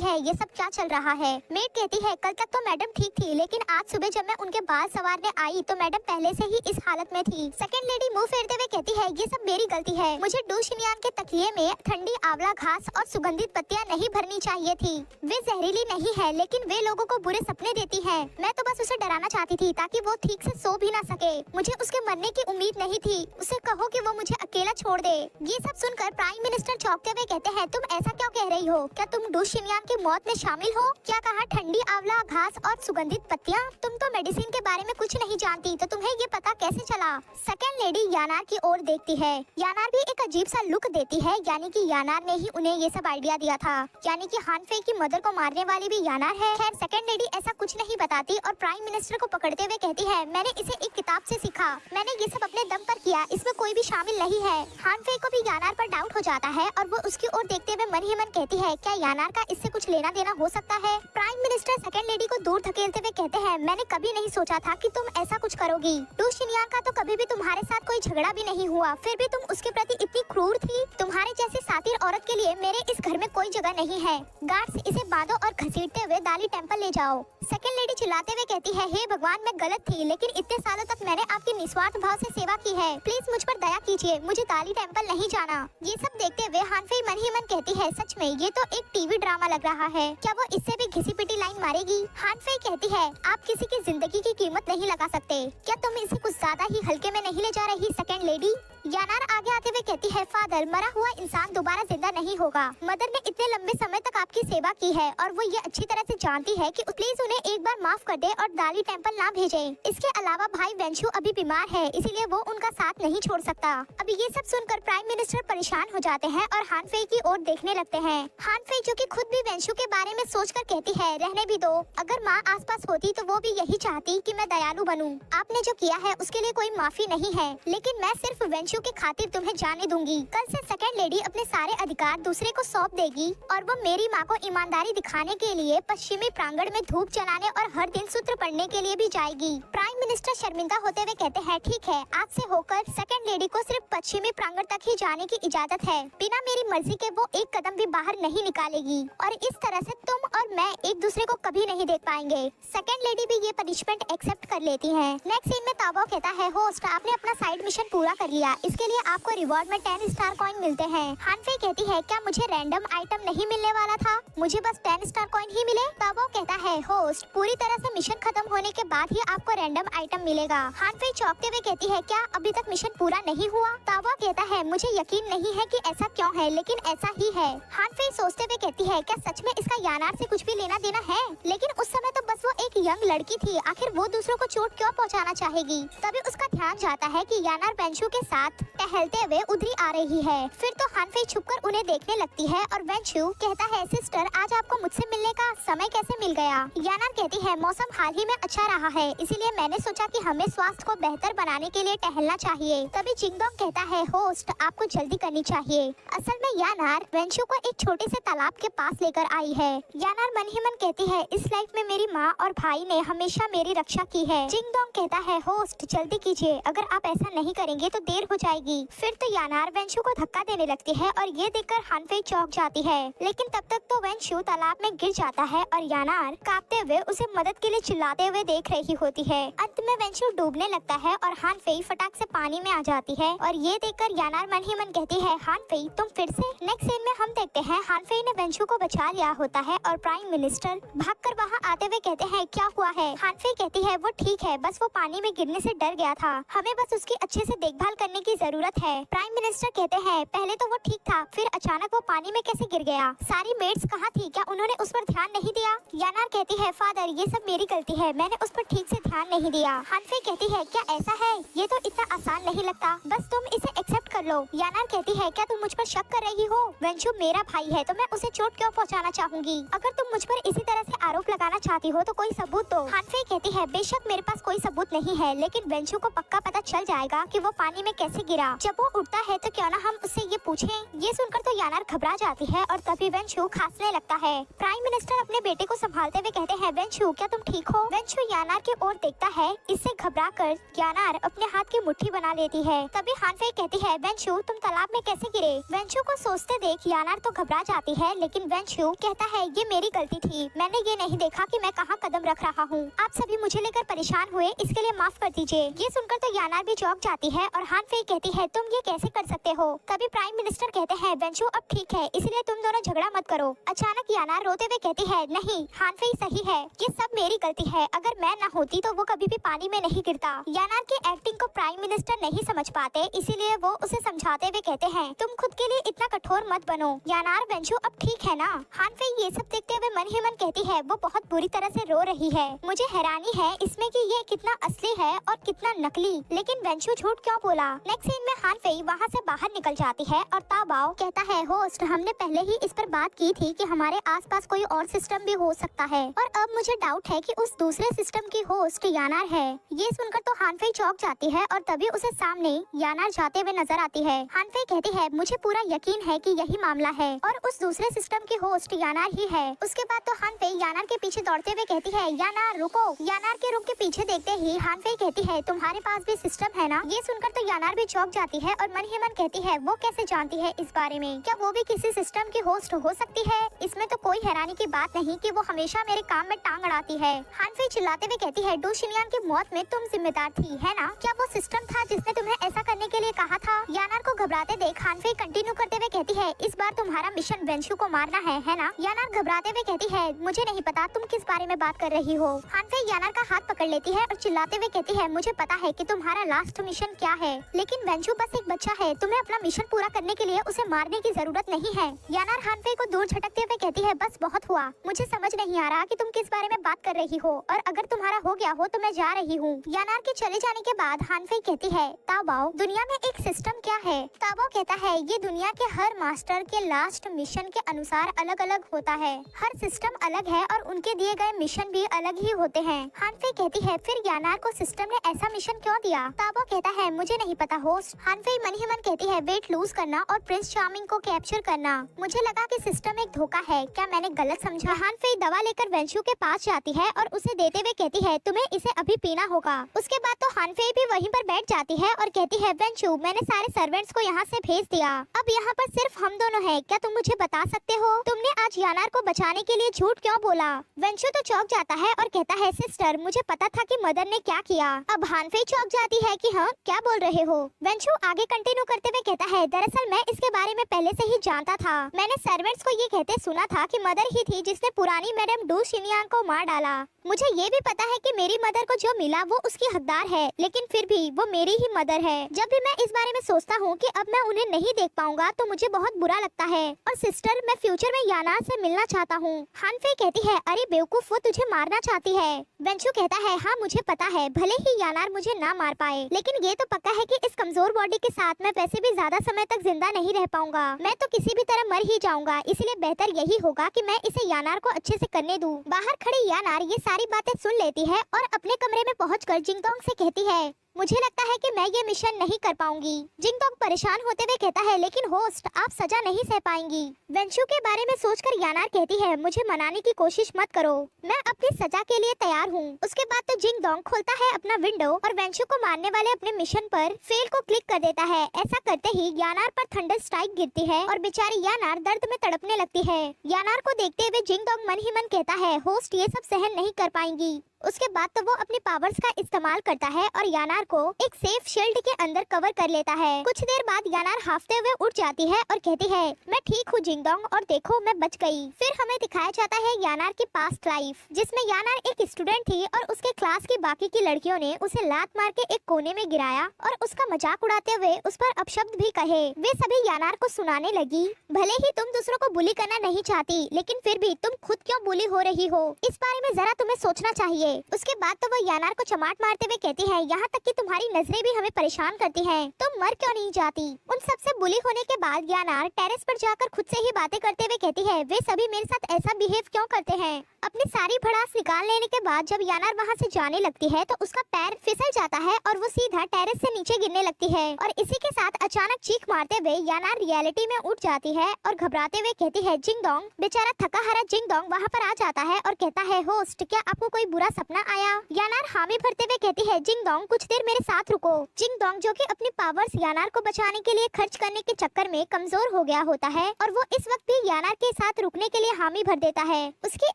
है ये सब क्या चल रहा है। मेड कहती है कल तक तो मैडम ठीक थी, लेकिन आज सुबह जब मैं उनके बाल संवारने आई तो मैडम पहले से ही इस हालत में थी। सेकंड लेडी मुंह फेरते हुए कहती है ये सब मेरी गलती है, मुझे डू शिनयांग के तकिए में ठंडी आंवला घास और सुगंधित पत्तियां नहीं भरनी चाहिए थी। वे जहरीली नहीं है लेकिन वे लोगों को बुरे सपने देती है। मैं तो बस उसे डराना चाहती थी ताकि वो ठीक से सो भी ना सके। मुझे उसके मरने की उम्मीद नहीं थी, उसे कहो कि वो मुझे अकेला छोड़ दे। ये सब सुनकर प्राइम मिनिस्टर चौंकते हुए कहते हैं तुम ऐसा क्यों कह रही हो, क्या तुम डू शिनयांग की मौत में शामिल हो? क्या कहा ठंडी आंवला घास और सुगंधित पत्तियां? तुम तो मेडिसिन के बारे में कुछ नहीं जानती, तो तुम्हें ये पता कैसे चला? सेकंड लेडी यानार की ओर देखती है। यानार भी एक अजीब सा लुक देती है, यानी कि यानार ने ही उन्हें ये सब आइडिया दिया था, यानी कि हानफे की मदर को मारने वाली भी यानार है। खैर सेकंड लेडी ऐसा कुछ नहीं बताती और प्राइम मिनिस्टर को पकड़ते हुए कहती है मैंने इसे एक किताब से सीखा, मैंने ये सब अपने दम पर किया, इसमें कोई भी शामिल नहीं है। हानफे को भी यानार पर डाउट हो जाता है और वो उसकी ओर देखते हुए मन ही मन कहती है क्या यानार का इससे कुछ लेना देना हो सकता है। प्राइम मिनिस्टर सेकंड लेडी को दूर धकेलते हुए कहते हैं मैंने कभी नहीं सोचा था कि तुम ऐसा कुछ करोगी। डू शिनयांग का तो कभी भी तुम्हारे साथ कोई झगड़ा भी नहीं हुआ, फिर भी तुम उसके प्रति इतनी क्रूर थी। तुम्हारे जैसी सातिर औरत के लिए मेरे इस घर में कोई जगह नहीं है। गार्ड्स इसे बांधो और घसीटते हुए दाली टेम्पल ले जाओ। सेकंड लेडी चिल्लाते हुए कहती है हे भगवान मैं गलत थी, लेकिन इतने सालों तक मैंने आपकी निस्वार्थ भाव से सेवा की है, प्लीज मुझ पर दया कीजिए, मुझे दाली टेम्पल नहीं जाना। ये सब देखते हुए हानफे मन ही मन कहती है सच में ये तो एक टीवी ड्रामा लग रहा है, क्या वो इससे भी घिसी पिटी लाइन मारेगी? हानफे कहती है आप किसी की जिंदगी की कीमत नहीं लगा सकते, क्या तुम इसे कुछ ज्यादा ही हल्के में नहीं ले जा रही? सेकंड लेडी यानार आगे आते हुए कहती है फादर मरा हुआ इंसान दोबारा जिंदा नहीं होगा, मदर ने इतने लंबे समय तक आपकी सेवा की है और वो ये अच्छी तरह से जानती है कि प्लीज उन्हें एक बार माफ कर दे और दाली टेम्पल ना भेजे। इसके अलावा भाई वेंशु अभी बीमार है, इसीलिए वो उनका साथ नहीं छोड़ सकता। अभी ये सब सुनकर प्राइम मिनिस्टर परेशान हो जाते हैं और हानफे फे की ओर देखने लगते हैं। हान फे जो कि खुद भी वेंशु के बारे में सोचकर कहती है रहने भी दो, अगर माँ आसपास होती तो वो भी यही चाहती कि मैं दयालु बनूं। आपने जो किया है उसके लिए कोई माफी नहीं है, लेकिन मैं सिर्फ वेंशु के खातिर तुम्हें जाने दूंगी। कल से सेकंड लेडी अपने सारे अधिकार दूसरे को सौंप देगी और वो मेरी माँ को ईमानदारी दिखाने के लिए पश्चिमी प्रांगण में धूप जलाने और हर दिन सूत्र पढ़ने के लिए भी जाएगी। प्राइम मिनिस्टर शर्मिंदा होते हुए कहते हैं ठीक है, आज से होकर सेकंड लेडी को सिर्फ पश्चिमी प्रांगण तक ही जाने की इजाजत है। बिना मेरी मर्जी के वो एक कदम भी बाहर नहीं निकालेगी और इस तरह से तुम और मैं एक दूसरे को कभी नहीं देख पाएंगे। सेकंड लेडी भी ये पनिशमेंट एक्सेप्ट कर लेती है। नेक्स्ट सीन में ताओबाओ कहता है होस्ट आपने अपना साइड मिशन पूरा कर लिया, इसके लिए आपको रिवॉर्ड में 10 स्टार कॉइन मिलते हैं। हान फे कहती है क्या मुझे रैंडम आइटम नहीं मिलने वाला था, मुझे बस 10 स्टार कॉइन ही मिले। ताओबाओ कहता है होस्ट पूरी तरह से मिशन खत्म होने के बाद ही आपको रैंडम आइटम मिलेगा। हान फे चौंकते हुए कहती है क्या अभी तक मिशन पूरा नहीं हुआ। ताओबाओ कहता है मुझे यकीन नहीं है कि ऐसा क्यों है, लेकिन ऐसा ही है। हान फे सोचते हुए कहती है क्या सच में इसका यानार से कुछ भी लेना देना है, लेकिन उस समय तो बस वो एक यंग लड़की थी, आखिर वो दूसरों को चोट क्यों पहुंचाना चाहेगी। तभी उसका ध्यान जाता है कि यानार वेंशु के साथ टहलते हुए उधरी आ रही है। फिर तो हान फे छुपकर उन्हें देखने लगती है और वेंशु कहता है सिस्टर आज आपको मुझसे मिलने का समय कैसे मिल गया। यानार कहती है मौसम हाल ही में अच्छा रहा है, इसीलिए मैंने सोचा कि हमें स्वास्थ्य को बेहतर बनाने के लिए टहलना चाहिए। तभी जिंगडोंग कहता है होस्ट आपको जल्दी करनी चाहिए। असल में यानार वेंशु को एक छोटे से तालाब के पास लेकर आई है। यानार मन ही मन कहती है इस लाइफ में मेरी माँ और भाई ने हमेशा मेरी रक्षा की है। जिंगडोंग कहता है होस्ट जल्दी कीजिए, अगर आप ऐसा नहीं करेंगे तो देर हो जाएगी। फिर तो यानार वेंशु को धक्का देने लगती है और ये देखकर हान फे चौंक जाती है, लेकिन तब तक तो वेंशु तालाब में गिर जाता है और यानार कांपते हुए उसे मदद के लिए चिल्लाते हुए देख रही होती है। अंत में वेंशु डूबने लगता है और हान फे फटाक से पानी में आ जाती है और ये देखकर यानार मन ही मन कहती है हान फे तुम फिर से। नेक्स्ट सीन में हम देखते हैं हान फे ने वेंशु को बचा लिया होता है और प्राइम मिनिस्टर भागकर वहाँ आते हुए कहते हैं क्या हुआ है। हान फे कहती है वो ठीक है, बस वो पानी में गिरने से डर गया था, हमें बस उसकी अच्छे से देखभाल करने की जरूरत है। प्राइम मिनिस्टर कहते हैं पहले तो वो ठीक था, फिर अचानक वो पानी में कैसे गिर गया, सारी मेड्स कहाँ थी, क्या उन्होंने उस पर ध्यान नहीं दिया। यानार कहती है फादर ये सब मेरी गलती है, मैंने उस पर ठीक से ध्यान नहीं दिया। हान फे कहती है क्या ऐसा है, ये तो इतना आसान नहीं लगता, बस तुम इसे एक्सेप्ट कर लो। यानार कहती है क्या तुम मुझ पर शक कर रही हो, वेंशु मेरा भाई है तो मैं उसे चोट क्यों पहुंचाना चाहूंगी, अगर तुम मुझ पर इसी तरह से आरोप लगाना चाहती हो तो कोई सबूत दो। हान फे कहती है बेशक मेरे पास कोई सबूत नहीं है, लेकिन वेंशु को पक्का पता चल जाएगा कि वो पानी में कैसे गिरा, जब वो उठता है तो क्यों ना हम उससे ये पूछें। ये सुनकर तो यानार घबरा जाती है और तभी वेंशु खांसने लगता है। प्राइम मिनिस्टर अपने बेटे को संभालते हुए कहते हैं वेंशु क्या तुम ठीक हो। वेंशु यानार की ओर देखता है, इससे घबरा कर यानार अपने हाथ की मुट्ठी बना लेती है। तभी हान फे कहती है वेंशु तुम तालाब में कैसे गिरे। वेंशु को सोचते देख यानार तो घबरा जाती है, लेकिन वेंशु कहता है ये मेरी गलती थी, मैंने ये नहीं देखा कि मैं कहाँ कदम रख रहा हूँ, आप सभी मुझे लेकर परेशान हुए इसके लिए माफ कर दीजिए। ये सुनकर तो यानार भी चौंक जाती है और हान फे कहती है तुम ये कैसे कर सकते हो। तभी प्राइम मिनिस्टर कहते हैं वेंशु अब ठीक है, इसलिए तुम दोनों झगड़ा मत करो। अचानक यानार रोते हुए कहती है नहीं हान फे सही है, ये सब मेरी गलती है, अगर मैं न होती तो वो कभी भी पानी में नहीं गिरता। यानार की एक्टिंग को प्राइम मिनिस्टर नहीं समझ पाते, इसीलिए वो उसे समझाते हुए कहते हैं तुम खुद के लिए इतना कठोर मत बनो। यानार वेंशु अब ठीक है ना। हान फे ये सब देखते हुए मन ही मन कहती है वो बहुत बुरी तरह से रो रही है, मुझे हैरानी है इसमें कि ये कितना असली है और कितना नकली, लेकिन वेंशु झूठ क्यों बोला। नेक्स्ट सीन में हान फे वहाँ से बाहर निकल जाती है और ताओबाओ कहता है होस्ट हमने पहले ही इस पर बात की थी कि हमारे आसपास कोई और सिस्टम भी हो सकता है और अब मुझे डाउट है कि उस दूसरे सिस्टम की होस्ट यानार है। ये सुनकर तो हान फे चौंक जाती है और तभी उसे सामने यानार जाते हुए नजर आती है। हान फे कहती है मुझे पूरा यकीन है कि यही मामला है और उस दूसरे सिस्टम की होस्ट यानार ही है। उसके बाद तो हान फे यानार के पीछे दौड़ते हुए कहती है यानार रुको। यानार के रुक के पीछे देखते ही हान फे कहती है तुम्हारे पास भी सिस्टम है ना। ये सुनकर तो यानार भी चौंक जाती है और मन ही मन कहती है वो कैसे जानती है इस बारे में, क्या वो भी किसी सिस्टम की होस्ट हो सकती है। इसमें तो कोई हैरानी की बात नहीं कि वो हमेशा मेरे काम में टांग अड़ाती है। हान फे चिल्लाते हुए कहती है डू शिनयान की मौत में तुम जिम्मेदार थी है ना, क्या वो सिस्टम था जिसने तुम्हें ऐसा करने के लिए कहा था। यानार को घबराते देख हान फे कंटिन्यू करते हुए कहती है इस बार तुम्हारा मिशन वेंशु को मारना है ना। यानार घबराते हुए कहती है मुझे नहीं पता तुम किस बारे में बात कर रही हो। हान फे यानार का हाथ पकड़ लेती है और चिल्लाते हुए कहती है मुझे पता है कि तुम्हारा लास्ट मिशन क्या है, लेकिन वेंशु बस एक बच्चा है, तुम्हें अपना मिशन पूरा करने के लिए उसे मारने की जरूरत नहीं है। यानार हान फे को दूर झटकते हुए कहती है बस बहुत हुआ, मुझे समझ नहीं आ रहा कि तुम किस बारे में बात कर रही हो और अगर तुम्हारा हो गया हो तो मैं जा रही हूँ। यानार के चले जाने के बाद हान फे कहती है ताओबाओ दुनिया में एक सिस्टम क्या है। ताओबाओ कहता है ये दुनिया के हर मास्टर के लास्ट मिशन के अनुसार अलग अलग होता है। हर सिस्टम अलग है और उनके दिए गए मिशन भी अलग ही होते हैं। हानफे कहती है फिर यानार को सिस्टम ने ऐसा मिशन क्यों दिया? ताबो कहता है मुझे नहीं पता होस्ट। हानफे मन ही मन कहती है वेट लूज करना और प्रिंस चार्मिंग को कैप्चर करना। मुझे लगा कि सिस्टम एक धोखा है, क्या मैंने गलत समझा? हानफे दवा लेकर वेंशु के पास जाती है और उसे देते हुए कहती है तुम्हें इसे अभी पीना होगा। उसके बाद तो हानफे भी वहीं पर बैठ जाती है और कहती है वेंशु मैंने सारे सर्वेंट्स को यहाँ से भेज दिया, अब यहाँ पर सिर्फ हम दोनों हैं, क्या तुम मुझे बता सकते हो तुमने आज यानार को बचाने के लिए झूठ क्यों बोला? वेंशु तो चौंक जाता है और कहता है सिस्टर मुझे पता था कि मदर ने क्या किया। अब हानफे चौंक जाती है कि हाँ क्या बोल रहे हो? वेंशु आगे कंटिन्यू करते हुए कहता है दरअसल मैं इसके बारे में पहले से ही जानता था। मैंने सर्वेंट्स को ये कहते सुना था कि मदर ही थी जिसने पुरानी मैडम डू शिनयांग को मार डाला। मुझे ये भी पता है कि मेरी मदर को जो मिला वो उसकी हकदार है, लेकिन फिर भी वो मेरी ही मदर है। जब भी मैं इस बारे में सोचता हूँ कि अब मैं उन्हें नहीं देख पाऊंगा तो मुझे बहुत बुरा लगता है। और सिस्टर मैं फ्यूचर में यानार से मिलना चाहता हूँ। हानफे कहती है अरे बेवकूफ वो तुझे मारना चाहती है। वेंशु कहता है हाँ मुझे पता है, भले ही यानार मुझे ना मार पाए, लेकिन ये तो पक्का है कि इस कमजोर बॉडी के साथ मैं वैसे भी ज्यादा समय तक जिंदा नहीं रह पाऊंगा। मैं तो किसी भी तरह मर ही जाऊंगा, इसलिए बेहतर यही होगा कि मैं इसे यानार को अच्छे से करने दूं। बाहर खड़ी यानार ये सारी बातें सुन लेती है और अपने कमरे में पहुंचकर जिंगतोंग से कहती है मुझे लगता है कि मैं ये मिशन नहीं कर पाऊंगी। जिंगतोंग परेशान होते हुए कहता है लेकिन होस्ट आप सजा नहीं सह पाएंगी। वेंशु के बारे में सोचकर यानार कहती है मुझे मनाने की कोशिश मत करो, मैं अपनी सजा के लिए तैयार हूँ। उसके बाद तो जिंगतोंग खोलता है अपना विंडो और वेंशु को मारने वाले अपने मिशन पर फेल को क्लिक कर देता है। ऐसा करते ही यानार पर थंडर स्ट्राइक गिरती है और बेचारी यानार दर्द में तड़पने लगती है। यानार को देखते हुए जिंगतोंग मन ही मन कहता है होस्ट ये सब सहन नहीं कर पाएंगी। उसके बाद तो वो अपनी पावर्स का इस्तेमाल करता है और यानार को एक सेफ शील्ड के अंदर कवर कर लेता है। कुछ देर बाद यानार हाफते हुए उठ जाती है और कहती है मैं ठीक हूँ जिंगतोंग और देखो मैं बच गई। फिर हमें दिखाया जाता है यानार की पास्ट लाइफ, जिसमें यानार एक स्टूडेंट थी और उसके क्लास की बाकी की लड़कियों ने उसे लात मार के एक कोने में गिराया और उसका मजाक उड़ाते हुए उस पर अपशब्द भी कहे। वे सभी यानार को सुनाने लगी भले ही तुम दूसरों को बुली करना नहीं चाहती, लेकिन फिर भी तुम खुद क्यों बुली हो रही हो, इस बारे में जरा तुम्हें सोचना चाहिए। उसके बाद तो वो यानार को चमाट मारते हुए कहती है यहाँ तक कि तुम्हारी नजरें भी हमें परेशान करती हैं, तुम मर क्यों नहीं जाती? उन सब से बुली होने के बाद यानार टेरेस पर जाकर खुद से ही बातें करते हुए कहती है वे सभी मेरे साथ ऐसा बिहेव क्यों करते हैं? अपनी सारी भड़ास निकाल लेने के बाद जब यानार वहाँ से जाने लगती है तो उसका पैर फिसल जाता है और वो सीधा टेरेस से नीचे गिरने लगती है। और इसी के साथ अचानक चीख मारते हुए यानार रियलिटी में उठ जाती है और घबराते हुए कहती है जिंगतोंग। बेचारा थका हारा जिंगतोंग वहाँ पर आ जाता है और कहता है होस्ट क्या आपको कोई बुरा सपना आया? यानार हामी भरते हुए कहती है जिंगतोंग कुछ देर मेरे साथ रुको। जिंगतोंग जो कि अपनी पावर्स यानार को बचाने के लिए खर्च करने के चक्कर में कमजोर हो गया होता है और वो इस वक्त भी यानार के साथ रुकने के लिए हामी भर देता है। उसकी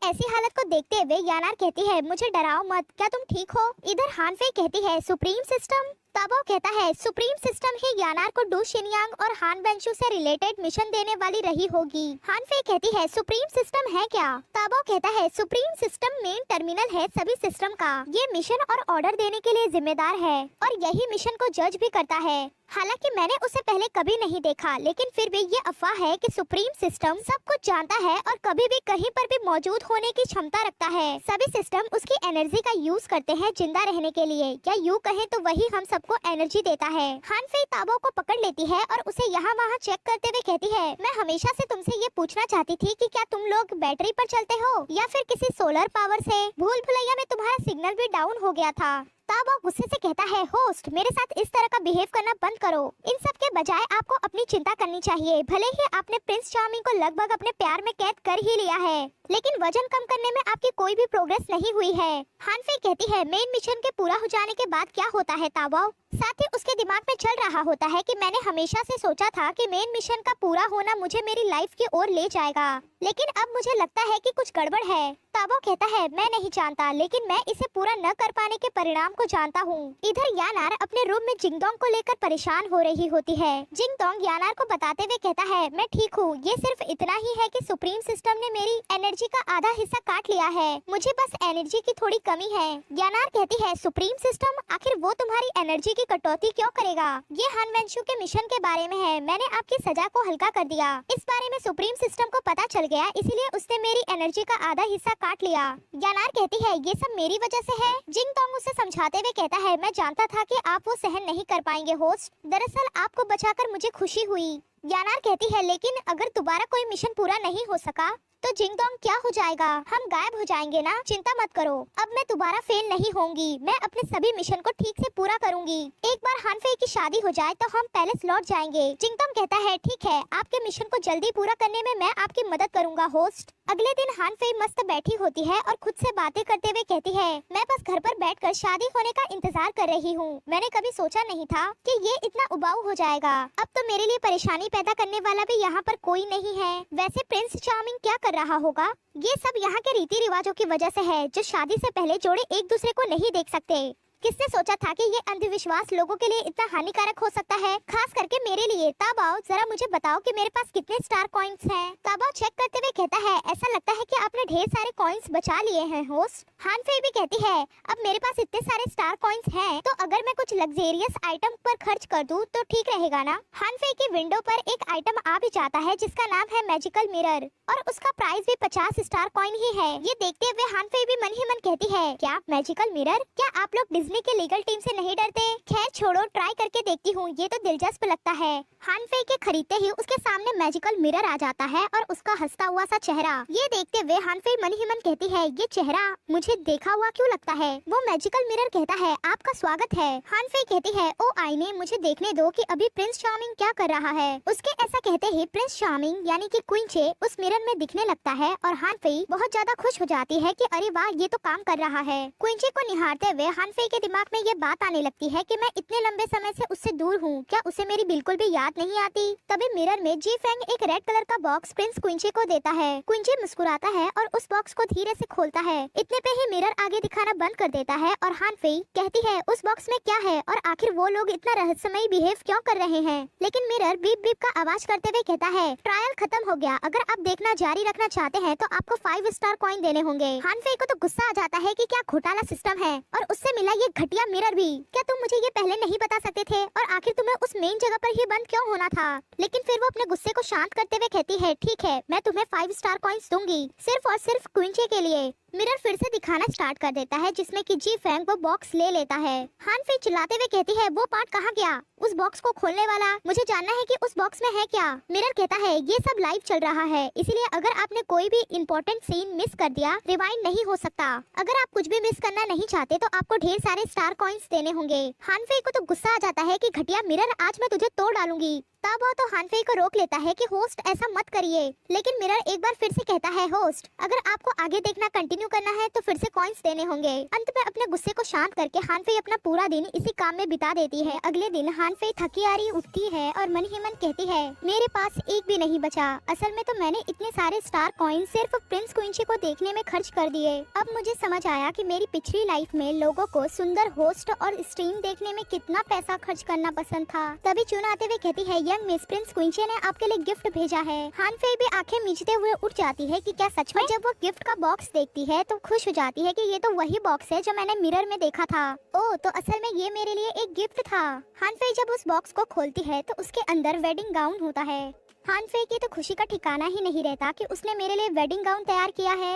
ऐसी हालत को देखते हुए यानार कहती है मुझे डराओ मत, क्या तुम ठीक हो? इधर हानफे कहती है सुप्रीम सिस्टम। ताबो कहता है सुप्रीम सिस्टम ही यानार को डू शिनयांग और हान वेंशु से रिलेटेड मिशन देने वाली रही होगी। हानफे कहती है सुप्रीम सिस्टम है क्या? ताबो कहता है सुप्रीम सिस्टम मेन टर्मिनल है सभी सिस्टम का, ये मिशन और ऑर्डर देने के लिए जिम्मेदार है और यही मिशन को जज भी करता है। हालांकि मैंने उसे पहले कभी नहीं देखा, लेकिन फिर भी ये अफवाह है कि सुप्रीम सिस्टम सब कुछ जानता है और कभी भी कहीं पर भी मौजूद होने की क्षमता रखता है। सभी सिस्टम उसकी एनर्जी का यूज करते हैं जिंदा रहने के लिए, या यूँ कहें तो वही हम सबको एनर्जी देता है। हानफे ताबो को पकड़ लेती है और उसे यहाँ वहाँ चेक करते हुए कहती है मैं हमेशा से तुमसे ये पूछना चाहती थी कि क्या तुम लोग बैटरी पर चलते हो या फिर किसी सोलर पावर से? भूल भुलैया में तुम्हारा सिग्नल भी डाउन हो गया था। ताबो गुस्से से कहता है होस्ट मेरे साथ इस तरह का बिहेव करना बंद करो, इन सब के बजाय आपको अपनी चिंता करनी चाहिए। भले ही आपने प्रिंस चार्मिंग को लगभग अपने प्यार में कैद कर ही लिया है, लेकिन वजन कम करने में आपकी कोई भी प्रोग्रेस नहीं हुई है। हानफे कहती है मेन मिशन के पूरा हो जाने के बाद क्या होता है ताबो? साथ ही उसके दिमाग में चल रहा होता है कि मैंने हमेशा से सोचा था कि मेन मिशन का पूरा होना मुझे मेरी लाइफ की ओर ले जाएगा, लेकिन अब मुझे लगता है कि कुछ गड़बड़ है। ताबो कहता है मैं नहीं जानता, लेकिन मैं इसे पूरा न कर पाने के परिणाम को जानता हूँ। इधर यानार अपने रूम में जिंगतोंग को लेकर परेशान हो रही होती है। जिंगतोंग यानार को बताते हुए कहता है मैं ठीक हूँ, ये सिर्फ इतना ही है कि सुप्रीम सिस्टम ने मेरी एनर्जी का आधा हिस्सा काट लिया है, मुझे बस एनर्जी की थोड़ी कमी है। यानार कहती है सुप्रीम सिस्टम आखिर वो तुम्हारी एनर्जी की कटौती क्यों करेगा? ये हान वेंशु के मिशन के बारे में है, मैंने आपकी सजा को हल्का कर दिया। इस बारे में सुप्रीम सिस्टम को पता चल गया, इसीलिए उसने मेरी एनर्जी का आधा हिस्सा काट लिया। यानार कहती है ये सब मेरी वजह से है। जिंगतोंग उसे समझाता समझाते हुए कहता है, मैं जानता था कि आप वो सहन नहीं कर पाएंगे होस्ट। दरअसल आपको बचाकर मुझे खुशी हुई। यानार कहती है, लेकिन अगर दोबारा कोई मिशन पूरा नहीं हो सका तो जिंगडोंग क्या हो जाएगा? हम गायब हो जाएंगे ना। चिंता मत करो, अब मैं दोबारा फेल नहीं होंगी। मैं अपने सभी मिशन को ठीक से पूरा करूंगी। एक बार हानफे की शादी हो जाए तो हम पैलेस लौट जाएंगे। जिंगडोंग कहता है, ठीक है, आपके मिशन को जल्दी पूरा करने में मैं आपकी मदद करूंगा होस्ट। अगले दिन हानफे मस्त बैठी होती है और खुद से बातें करते हुए कहती है, मैं बस घर पर बैठकर शादी होने का इंतजार कर रही हूँ। मैंने कभी सोचा नहीं था कि ये इतना उबाऊ हो जाएगा। अब तो मेरे लिए परेशानी पैदा करने वाला भी यहाँ पर कोई नहीं है। वैसे प्रिंस चार्मिंग क्या कर रहा होगा? ये सब यहाँ के रीति रिवाजों की वजह से है, जो शादी से पहले जोड़े एक दूसरे को नहीं देख सकते। किसने सोचा था कि ये अंधविश्वास लोगों के लिए इतना हानिकारक हो सकता है, खास करके मेरे लिए। ताबाओ, जरा मुझे बताओ कि मेरे पास कितने स्टार कॉइन्स हैं? ताबाओ चेक करते हुए कहता है, ऐसा लगता है कि आपने ढेर सारे कॉइन्स बचा लिए हैं होस्ट। हानफे भी कहती है, अब मेरे पास इतने सारे स्टार कॉइन्स हैं, तो अगर मैं कुछ लग्जेरियस आइटम पर खर्च कर दूं तो ठीक रहेगा ना? हानफे की विंडो पर एक आइटम आ भी जाता है जिसका नाम है मैजिकल मिरर, और उसका प्राइस भी 50 स्टार कॉइन ही है। ये देखते हुए हानफे भी मन ही मन कहती है, क्या मैजिकल मिरर? क्या आप लोग डिज्नी के लीगल टीम से नहीं डरते? खैर छोड़ो, ट्राई करके देखती हूँ, ये तो दिलचस्प लगता है। हानफे के खरीदते ही उसके सामने मैजिकल मिरर आ जाता है और उसका हंसता हुआ सा चेहरा। ये देखते हुए हानफे मन ही मन कहती है, ये चेहरा मुझे देखा हुआ क्यों लगता है? वो मैजिकल मिरर कहता है, आपका स्वागत है। हानफे कहती है, ओ आईने, मुझे देखने दो कि अभी प्रिंस चार्मिंग क्या कर रहा है। उसके ऐसा कहते ही प्रिंस चार्मिंग यानी कि क्वींचे उस मिरर में दिखने लगता है और हानफे बहुत ज्यादा खुश हो जाती है कि अरे वाह, ये तो काम कर रहा है। क्वींचे को निहारते हुए हानफे के दिमाग में ये बात आने लगती है कि मैं इतने लंबे समय से उससे दूर हूँ, क्या उसे मेरी बिल्कुल भी याद नहीं आती? तभी मिरर में जी फेंग एक रेड कलर का बॉक्स प्रिंस क्वींचे को देता है। क्वींचे मुस्कुराता है और उस बॉक्स को धीरे से खोलता है। इतने पे ही मिरर आगे दिखाना बंद कर देता है और हानफे कहती है, उस बॉक्स में क्या है और आखिर वो लोग इतना रहस्यमयी बिहेव क्यों कर रहे हैं? लेकिन मिरर बीप बीप का आवाज करते हुए कहता है, ट्रायल खत्म हो गया। अगर आप देखना जारी रखना चाहते हैं तो आपको 5 स्टार कॉइन देने होंगे। हानफे को तो गुस्सा आ जाता है कि क्या घोटाला सिस्टम है, और उससे मिला ये घटिया मिरर भी। क्या तुम मुझे ये पहले नहीं बता सकते थे? और आखिर तुम्हें उस मेन जगह पर ही बंद क्यों होना था? लेकिन फिर वो अपने गुस्से को शांत करते हुए कहती है, ठीक है, मैं तुम्हें 5 स्टार कॉइन्स दूंगी, सिर्फ और सिर्फ क्वींचे के लिए। मिरर फिर से दिखाना स्टार्ट कर देता है जिसमें कि जी फेंग वो बॉक्स ले लेता है। हानफे चिल्लाते हुए कहती है, वो पार्ट कहाँ गया? उस बॉक्स को खोलने वाला, मुझे जानना है कि उस बॉक्स में है क्या? मिरर कहता है, ये सब लाइव चल रहा है, इसलिए अगर आपने कोई भी इम्पोर्टेंट सीन मिस कर दिया, रिवाइंड नहीं हो सकता। अगर आप कुछ भी मिस करना नहीं चाहते तो आपको ढेर सारे स्टार कॉइन्स देने होंगे। हानफे को तो गुस्सा आ जाता है कि घटिया मिरर, आज मैं तुझे तोड़ डालूंगी। तब वो तो हानफे को रोक लेता है कि होस्ट ऐसा मत करिए, लेकिन मिरर एक बार फिर से कहता है, होस्ट अगर आपको आगे देखना कंटिन्यू करना है तो फिर से कॉइन्स देने होंगे। अंत में अपने गुस्से को शांत करके हानफे अपना पूरा दिन इसी काम में बिता देती है। अगले दिन हानफे थकी हारी उठती है और मन ही मन कहती है, मेरे पास एक भी नहीं बचा। असल में तो मैंने इतने सारे स्टार कॉइन्स सिर्फ प्रिंस क्वींचे को देखने में खर्च कर दिए। अब मुझे समझ आया कि मेरी पिछली लाइफ में लोगों को सुंदर होस्ट और स्ट्रीम देखने में कितना पैसा खर्च करना पसंद था। तभी चुन आते हुए कहती है, यंग मिस, प्रिंस क्वींचे ने आपके लिए गिफ्ट भेजा है। हानफे भी आंखें मीचते हुए उठ जाती है कि क्या सच में? जब वो गिफ्ट का बॉक्स देखती है तो खुश हो जाती है कि ये तो वही बॉक्स है जो मैंने मिरर में देखा था। ओह, तो असल में ये मेरे लिए एक गिफ्ट था। हानफे जब उस बॉक्स को खोलती है तो उसके अंदर वेडिंग गाउन होता है। हानफे की तो खुशी का ठिकाना ही नहीं रहता कि उसने मेरे लिए वेडिंग गाउन तैयार किया है।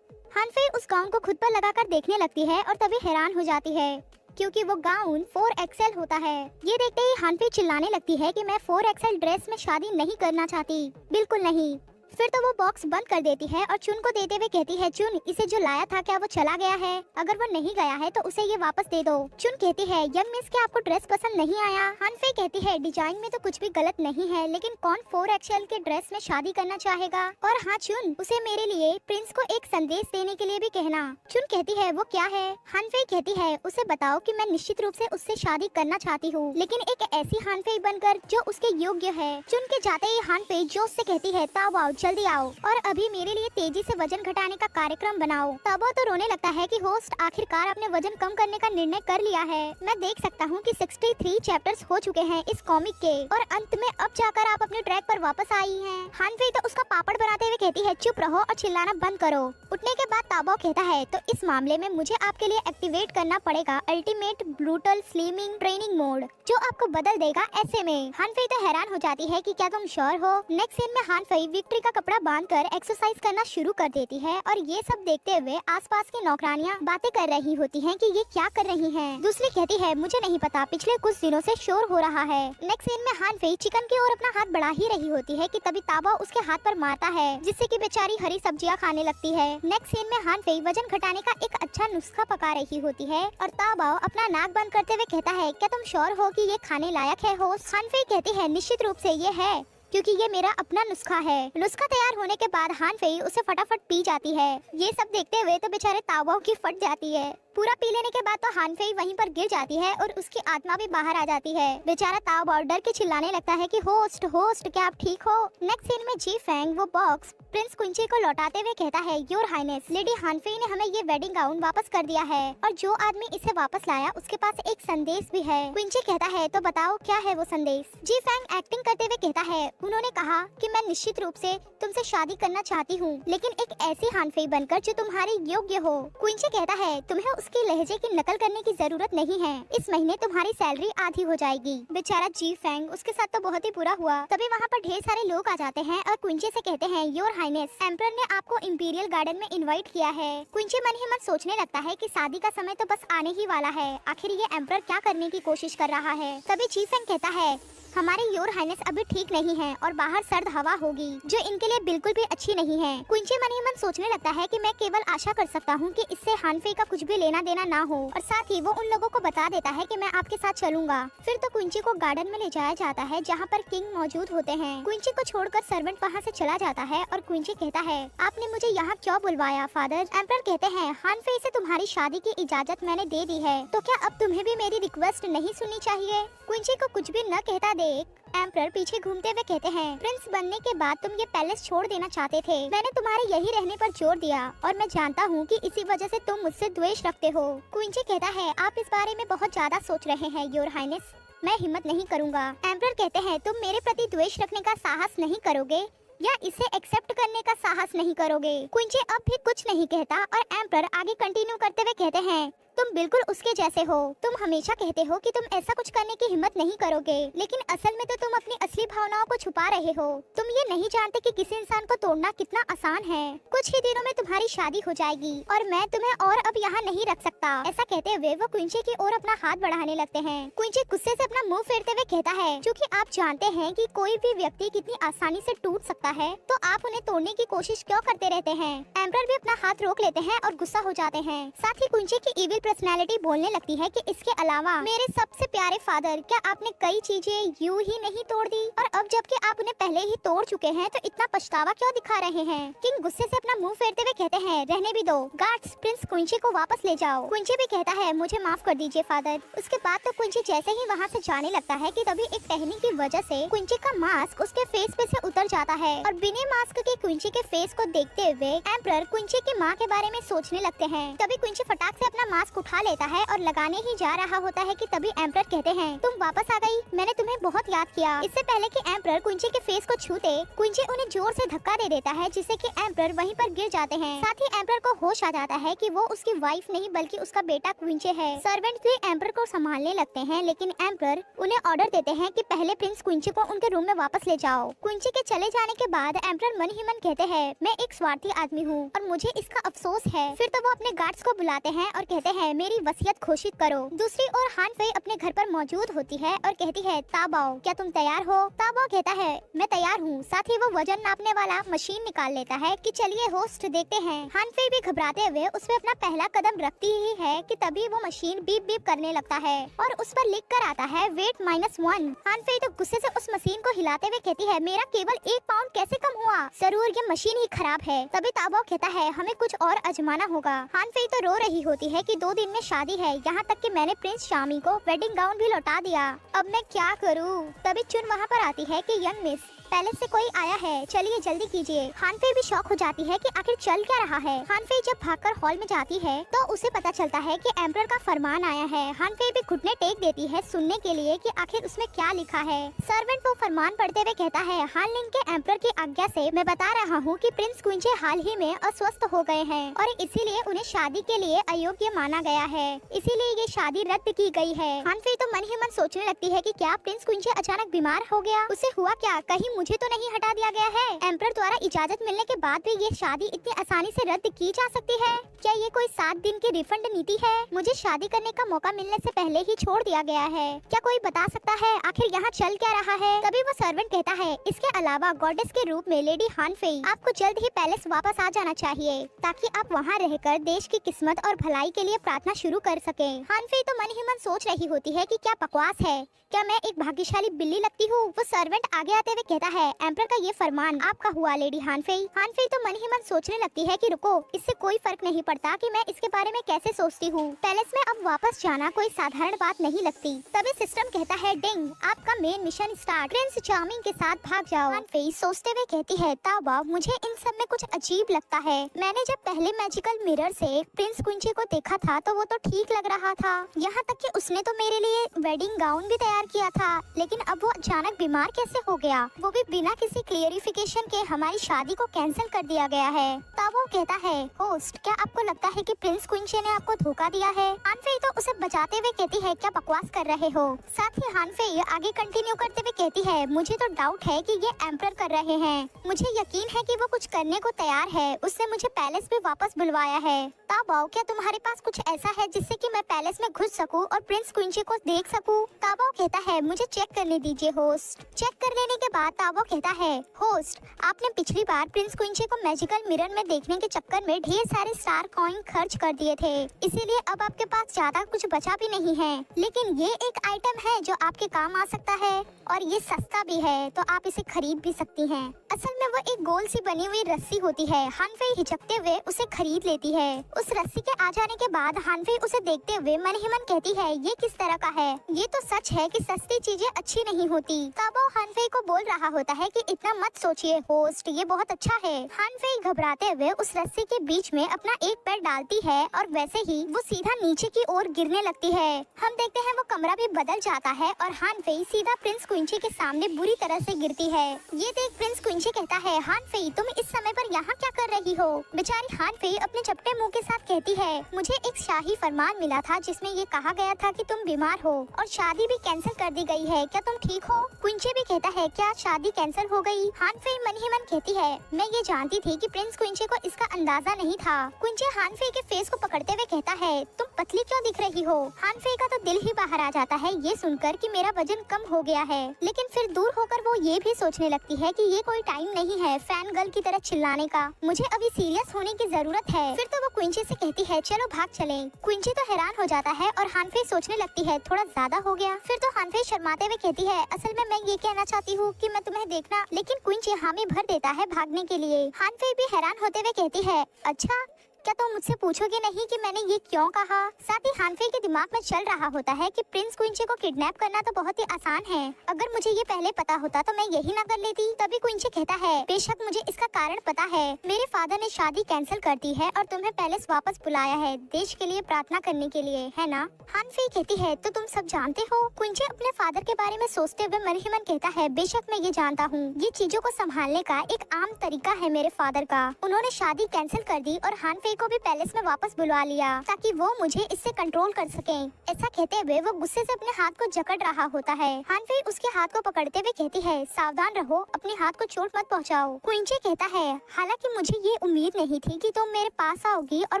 हानफे उस गाउन को खुद पर लगाकर देखने लगती है और तभी हैरान हो जाती है क्योंकि वो गाउन 4XL होता है। ये देखते ही हानफे चिल्लाने लगती है कि मैं 4XL ड्रेस में शादी नहीं करना चाहती, बिल्कुल नहीं। फिर तो वो बॉक्स बंद कर देती है और चुन को देते हुए कहती है, चुन, इसे जो लाया था क्या वो चला गया है? अगर वो नहीं गया है तो उसे ये वापस दे दो। चुन कहती है, यंग मिस, क्या आपको ड्रेस पसंद नहीं आया? हानफे कहती है, डिजाइन में तो कुछ भी गलत नहीं है, लेकिन कौन 4XL के ड्रेस में शादी करना चाहेगा? और हाँ चुन, उसे मेरे लिए प्रिंस को एक संदेश देने के लिए भी कहना। चुन कहती है, वो क्या है? हानफे कहती है, उसे बताओ कि मैं निश्चित रूप से उससे शादी करना चाहती हूँ, लेकिन एक ऐसी हानफे बनकर जो उसके योग्य है। चुन के जाते ही हानफे जोश से कहती है, ताओ जल्दी आओ और अभी मेरे लिए तेजी से वजन घटाने का कार्यक्रम बनाओ। ताओ तो रोने लगता है कि होस्ट आखिरकार अपने वजन कम करने का निर्णय कर लिया है। मैं देख सकता हूँ कि 63 चैप्टर्स हो चुके हैं इस कॉमिक के और अंत में अब जाकर आप अपने ट्रैक पर वापस आई हैं। हानफे तो उसका पापड़ बनाते हुए कहती है, चुप रहो और चिल्लाना बंद करो। उठने के बाद ताओ कहता है, तो इस मामले में मुझे आपके लिए एक्टिवेट करना पड़ेगा ultimate brutal slimming training mode, जो आपको बदल देगा ऐसे में। हानफे तो हैरान हो जाती है कि क्या तुम श्योर हो? नेक्स्ट सीन में हानफे विक्ट्री का का कपड़ा बांधकर एक्सरसाइज करना शुरू कर देती है और ये सब देखते हुए आसपास की नौकरानियां बातें कर रही होती हैं कि ये क्या कर रही हैं। दूसरी कहती है मुझे नहीं पता, पिछले कुछ दिनों से शोर हो रहा है। नेक्स्ट सीन में हान फेई चिकन की ओर अपना हाथ बढ़ा ही रही होती है कि तभी ताबाओ उसके हाथ पर मारता है, जिससे कि बेचारी हरी सब्जियां खाने लगती है। नेक्स्ट सीन में हान फेई वजन घटाने का एक अच्छा नुस्खा पका रही होती है और ताबाओ अपना नाक बंद करते हुए कहता है क्या तुम श्योर हो कि ये खाने लायक है होस्ट? हान फेई कहती है निश्चित रूप से ये है, क्योंकि ये मेरा अपना नुस्खा है। नुस्खा तैयार होने के बाद हान फेई उसे फटाफट पी जाती है। ये सब देखते हुए तो बेचारे ताबाओ की फट जाती है। पूरा पी लेने के बाद तो हान फेई वहीं पर गिर जाती है और उसकी आत्मा भी बाहर आ जाती है। बेचारा ताबाओ डर के चिल्लाने लगता है कि होस्ट होस्ट क्या आप ठीक हो? नेक्स्ट सीन में जी फेंग वो बॉक्स प्रिंस क्विंची को लौटाते हुए कहता है योर हाइनेस, लेडी हान फेई ने हमें ये वेडिंग गाउन वापस कर दिया है और जो आदमी इसे वापस लाया उसके पास एक संदेश भी है। क्विंची कहता है तो बताओ क्या है वो संदेश? जी फेंग एक्टिंग करते हुए कहता है उन्होंने कहा कि मैं निश्चित रूप से तुमसे शादी करना चाहती हूँ, लेकिन एक ऐसी हान फेई बनकर जो तुम्हारे योग्य हो। क्विंची कहता है तुम्हें उसके लहजे की नकल करने की जरूरत नहीं है, इस महीने तुम्हारी सैलरी आधी हो जाएगी। बेचारा जी फेंग उसके साथ तो बहुत ही बुरा हुआ। तभी वहाँ पर ढेर सारे लोग आ जाते हैं और क्विंची से कहते हैं योर हाइनेस, एम्परर ने आपको इंपीरियल गार्डन में इनवाइट किया है। क्विंची मन ही मन सोचने लगता है कि शादी का समय तो बस आने ही वाला है, आखिर ये एम्परर क्या करने की कोशिश कर रहा है। तभी जी फेंग कहता है हमारे योर हाइनेस अभी ठीक नहीं है और बाहर सर्द हवा होगी जो इनके लिए बिल्कुल भी अच्छी नहीं है। क्विंची मन ही मन सोचने लगता है कि मैं केवल आशा कर सकता हूँ कि इससे हान फेई का कुछ भी लेना देना ना हो और साथ ही वो उन लोगों को बता देता है कि मैं आपके साथ चलूंगा। फिर तो क्विंची को गार्डन में ले जाया जाता है जहाँ पर किंग मौजूद होते हैं। क्विंची को छोड़कर सर्वेंट वहाँ से चला जाता है और क्विंची कहता है आपने मुझे यहाँ क्यों बुलवाया फादर? एम्परर कहते हैं हान फेई से तुम्हारी शादी की इजाजत मैंने दे दी है, तो क्या अब तुम्हें भी मेरी रिक्वेस्ट नहीं सुननी चाहिए? क्विंची को कुछ भी न कहता देख एम्परर पीछे घूमते हुए कहते हैं प्रिंस बनने के बाद तुम ये पैलेस छोड़ देना चाहते थे, मैंने तुम्हारे यही रहने पर जोर दिया और मैं जानता हूँ कि इसी वजह से तुम मुझसे द्वेष रखते हो। क्विंची कहता है आप इस बारे में बहुत ज्यादा सोच रहे हैं योर हाइनेस, मैं हिम्मत नहीं करूँगा। एम्परर कहते हैं तुम मेरे प्रति द्वेष रखने का साहस नहीं करोगे या इसे एक्सेप्ट करने का साहस नहीं करोगे। क्विंची अब भी कुछ नहीं कहता और एम्परर आगे कंटिन्यू करते हुए कहते हैं तुम बिल्कुल उसके जैसे हो, तुम हमेशा कहते हो कि तुम ऐसा कुछ करने की हिम्मत नहीं करोगे, लेकिन असल में तो तुम अपनी असली भावनाओं को छुपा रहे हो। तुम ये नहीं जानते कि किसी इंसान को तोड़ना कितना आसान है। कुछ ही दिनों में तुम्हारी शादी हो जाएगी और मैं तुम्हें और अब यहाँ नहीं रख सकता। ऐसा कहते हुए वो क्विंची की ओर अपना हाथ बढ़ाने लगते हैं। क्विंची गुस्से से अपना मुंह फेरते हुए कहता है क्योंकि आप जानते हैं कि कोई भी व्यक्ति कितनी आसानी से टूट सकता है, तो आप उन्हें तोड़ने की कोशिश क्यों करते रहते हैं? एम्परर भी अपना हाथ रोक लेते हैं और गुस्सा हो जाते हैं। साथ ही क्विंची की इविल पर्सनैलिटी बोलने लगती है कि इसके अलावा मेरे सबसे प्यारे फादर, क्या आपने कई चीजें यूं ही नहीं तोड़ दी और अब जबकि आप उन्हें पहले ही तोड़ चुके हैं तो इतना पछतावा क्यों दिखा रहे हैं? किंग गुस्से से अपना मुंह फेरते हुए कहते हैं रहने भी दो, गार्ड्स प्रिंस क्विंची को वापस ले जाओ। क्विंची भी कहता है मुझे माफ कर दीजिए फादर। उसके बाद तो क्विंची जैसे ही वहाँ से जाने लगता है कि तभी एक टहनी की वजह से क्विंची का मास्क उसके फेस पे से उतर जाता है और बिना मास्क के क्विंची के फेस को देखते हुए एम्परर क्विंची की माँ के बारे में सोचने लगते हैं। तभी क्विंची फटाक से अपना मास्क उठा लेता है और लगाने ही जा रहा होता है कि तभी एम्परर कहते हैं तुम वापस आ गई, मैंने तुम्हें बहुत याद किया। इससे पहले कि एम्परर क्विंची के फेस को छूते क्विंची उन्हें जोर से धक्का दे देता है जिससे कि एम्परर वहीं पर गिर जाते हैं। साथ ही एम्परर को होश आ जाता है कि वो उसकी वाइफ नहीं बल्कि उसका बेटा क्विंची है। सर्वेंट भी एम्परर को संभालने लगते हैं, लेकिन एम्परर उन्हें ऑर्डर देते हैं कि पहले प्रिंस क्विंची को उनके रूम में वापस ले जाओ। क्विंची के चले जाने के बाद एम्परर मन ही मन कहते हैं मैं एक स्वार्थी आदमी हूँ और मुझे इसका अफसोस है। फिर तो वो अपने गार्ड्स को बुलाते हैं और कहते हैं मेरी वसीयत घोषित करो। दूसरी ओर हान फेई अपने घर पर मौजूद होती है और कहती है ताबाओ क्या तुम तैयार हो? ताबाओ कहता है मैं तैयार हूँ। साथ ही वो वजन नापने वाला मशीन निकाल लेता है कि चलिए होस्ट देखते हैं। हान फेई भी घबराते हुए उसमें अपना पहला कदम रखती ही है कि तभी वो मशीन बीप बीप करने लगता है और उस पर लिख कर आता है वेट -1। हान फेई तो गुस्से से उस मशीन को हिलाते हुए कहती है मेरा केवल 1 पाउंड कैसे कम हुआ? जरूर ये मशीन ही खराब है। तभी ताबाओ कहता है हमें कुछ और आजमाना होगा। हान फेई तो रो रही होती है कि 2 दिन में शादी है, यहाँ तक कि मैंने प्रिंस शामी को वेडिंग गाउन भी लौटा दिया, अब मैं क्या करूँ? तभी चुन वहाँ पर आती है कि यंग मिस पैलेस से कोई आया है, चलिए जल्दी कीजिए। हान फेई भी शॉक हो जाती है कि आखिर चल क्या रहा है। हान फेई जब भागकर हॉल में जाती है तो उसे पता चलता है कि एम्परर का फरमान आया है। हान फेई भी घुटने टेक देती है सुनने के लिए कि आखिर उसमें क्या लिखा है। सर्वेंट वो फरमान पढ़ते हुए कहता है हान लिंग के एम्परर की आज्ञा से मैं बता रहा हूँ कि प्रिंस क्विंची हाल ही में अस्वस्थ हो गए हैं और इसीलिए उन्हें शादी के लिए अयोग्य माना गया है, इसीलिए ये शादी रद्द की गई है। हान फेई तो मन ही मन सोचने लगती है कि क्या प्रिंस क्विंची अचानक बीमार हो गया, उसे हुआ क्या, कहीं मुझे तो नहीं हटा दिया गया है। एम्परर द्वारा इजाजत मिलने के बाद भी ये शादी इतनी आसानी से रद्द की जा सकती है? क्या ये कोई 7 दिन की रिफंड नीति है? मुझे शादी करने का मौका मिलने से पहले ही छोड़ दिया गया है। क्या कोई बता सकता है आखिर यहाँ चल क्या रहा है? तभी वो सर्वेंट कहता है, इसके अलावा गॉडेस के रूप में लेडी हान फेई आपको जल्द ही पैलेस वापस आ जाना चाहिए ताकि आप वहाँ रहकर देश की किस्मत और भलाई के लिए प्रार्थना शुरू कर सके। हान फेई तो मन ही मन सोच रही होती है कि क्या बकवास है, क्या मैं एक भाग्यशाली बिल्ली लगती हूँ? वो सर्वेंट आगे आते हुए कहता है, एम्परर का ये फरमान आपका हुआ लेडी हान फेई। हान फेई तो मन ही मन सोचने लगती है कि रुको, इससे कोई फर्क नहीं पड़ता कि मैं इसके बारे में कैसे सोचती हूँ। पैलेस में अब वापस जाना कोई साधारण बात नहीं लगती। तभी सिस्टम कहता है, डिंग, आपका main mission start, Prince charming के साथ भाग जाओ। हान फेई सोचते हुए कहती है, ताबा मुझे इन सब में कुछ अजीब लगता है। मैंने जब पहले मैजिकल मिरर से प्रिंस क्विंची को देखा था तो वो तो ठीक लग रहा था, यहाँ तक कि उसने तो मेरे लिए वेडिंग गाउन भी तैयार किया था, लेकिन अब वो अचानक बीमार कैसे हो गया, वो भी बिना किसी क्लियरिफिकेशन के हमारी शादी को कैंसिल कर दिया गया है। तब वो कहता है, होस्ट, क्या आपको लगता है कि प्रिंस क्विंची ने आपको धोखा दिया है? हान फेई तो उसे बचाते हुए कहती है, क्या बकवास कर रहे हो? साथ ही हान फेई आगे कंटिन्यू करते हुए कहती है, मुझे तो डाउट है कि ये एम्परर कर रहे हैं। मुझे यकीन है कि वो कुछ करने को तैयार है, उसने मुझे पैलेस में वापस बुलवाया है। ताबाओ, क्या तुम्हारे पास कुछ ऐसा है जिससे कि मैं पैलेस में घुस सकूं और प्रिंस क्विंची को देख सकूं? ताबाओ कहता है, मुझे चेक करने दीजिए होस्ट। चेक कर लेने के बाद ताबाओ कहता है, होस्ट, आपने पिछली बार प्रिंस क्विंची को मैजिकल मिरर में देखने के चक्कर में ढेर सारे स्टार कॉइन खर्च कर दिए थे, इसीलिए अब आपके पास ज्यादा कुछ बचा भी नहीं है। लेकिन ये एक आइटम है जो आपके काम आ सकता है और ये सस्ता भी है, तो आप इसे खरीद भी सकती हैं। असल में वो एक गोल सी बनी हुई रस्सी होती है। हान फेई हिचकते हुए उसे खरीद लेती है। उस रस्सी के आ जाने के बाद हान फेई उसे देखते हुए मन ही मन कहती है, ये किस तरह का है? ये तो सच है कि सस्ती चीजें अच्छी नहीं होती। तब वो हान फेई को बोल रहा होता है कि इतना मत सोचिए होस्ट, ये बहुत अच्छा है। हान फेई घबराते हुए उस रस्सी के बीच में अपना एक पैर डालती है और वैसे ही वो सीधा नीचे की ओर गिरने लगती है। हम देखते हैं वो कमरा भी बदल जाता है और हान फेई सीधा प्रिंस क्विंची के सामने बुरी तरह से गिरती है। ये देख प्रिंस क्विंची कहता है, हान फेई, तुम इस समय पर यहाँ क्या कर रही हो? बेचारी हान फेई अपने चपटे मुंह के साथ कहती है, मुझे एक शाही फरमान मिला था जिसमें ये कहा गया था कि तुम बीमार हो और शादी भी कैंसिल कर दी गई है, क्या तुम ठीक हो? क्विंची भी कहता है, क्या शादी कैंसिल हो गई? हान फेई मन ही मन कहती है, मैं ये जानती थी कि प्रिंस क्विंची को इसका अंदाजा नहीं था। क्विंची हान फेई के फेस को पकड़ते हुए कहता है, तुम पतली क्यों दिख रही हो? हान फेई का तो दिल ही बाहर आ जाता है ये सुनकर कि मेरा वजन कम हो गया है, लेकिन फिर दूर होकर वो ये भी सोचने लगती है कि ये कोई टाइम नहीं है फैन गर्ल की तरह चिल्लाने का, मुझे अभी सीरियस होने की जरूरत है। फिर तो वो क्विंची से कहती है, चलो भाग चलें। क्विंची तो हैरान हो जाता है और हान फेई सोचने लगती है, थोड़ा ज्यादा हो गया। फिर तो हान फेई शर्माते हुए कहती है, असल में मैं ये कहना चाहती हूँ कि मैं तुम्हें देखना, लेकिन क्विंची हामी भर देता है भागने के लिए। हान फेई भी हैरान होते हुए कहती है, अच्छा, क्या तुम मुझसे पूछोगे नहीं कि मैंने ये क्यों कहा? साथ ही हान फेई के दिमाग में चल रहा होता है कि प्रिंस क्विंची को किडनैप करना तो बहुत ही आसान है, अगर मुझे ये पहले पता होता तो मैं यही ना कर लेती। तभी क्विंची कहता है, बेशक मुझे इसका कारण पता है, मेरे फादर ने शादी कैंसिल कर दी है और तुम्हें पैलेस वापस बुलाया है देश के लिए प्रार्थना करने के लिए, है ना? हान फेई कहती है, तो तुम सब जानते हो? क्विंची अपने फादर के बारे में सोचते हुए मन ही मन कहता है, बेशक मैं ये जानता हूँ, ये चीजों को संभालने का एक आम तरीका है मेरे फादर का। उन्होंने शादी कैंसिल कर दी और हान फेई को भी पैलेस में वापस बुलवा लिया ताकि वो मुझे इससे कंट्रोल कर सके। ऐसा कहते हुए वो गुस्से से अपने हाथ को जकड़ रहा होता है। हान फेई उसके हाथ को पकड़ते हुए कहती है, सावधान रहो, अपने हाथ को चोट मत पहुंचाओ। क्विंची कहता है, हालांकि मुझे ये उम्मीद नहीं थी कि तुम मेरे पास आओगी और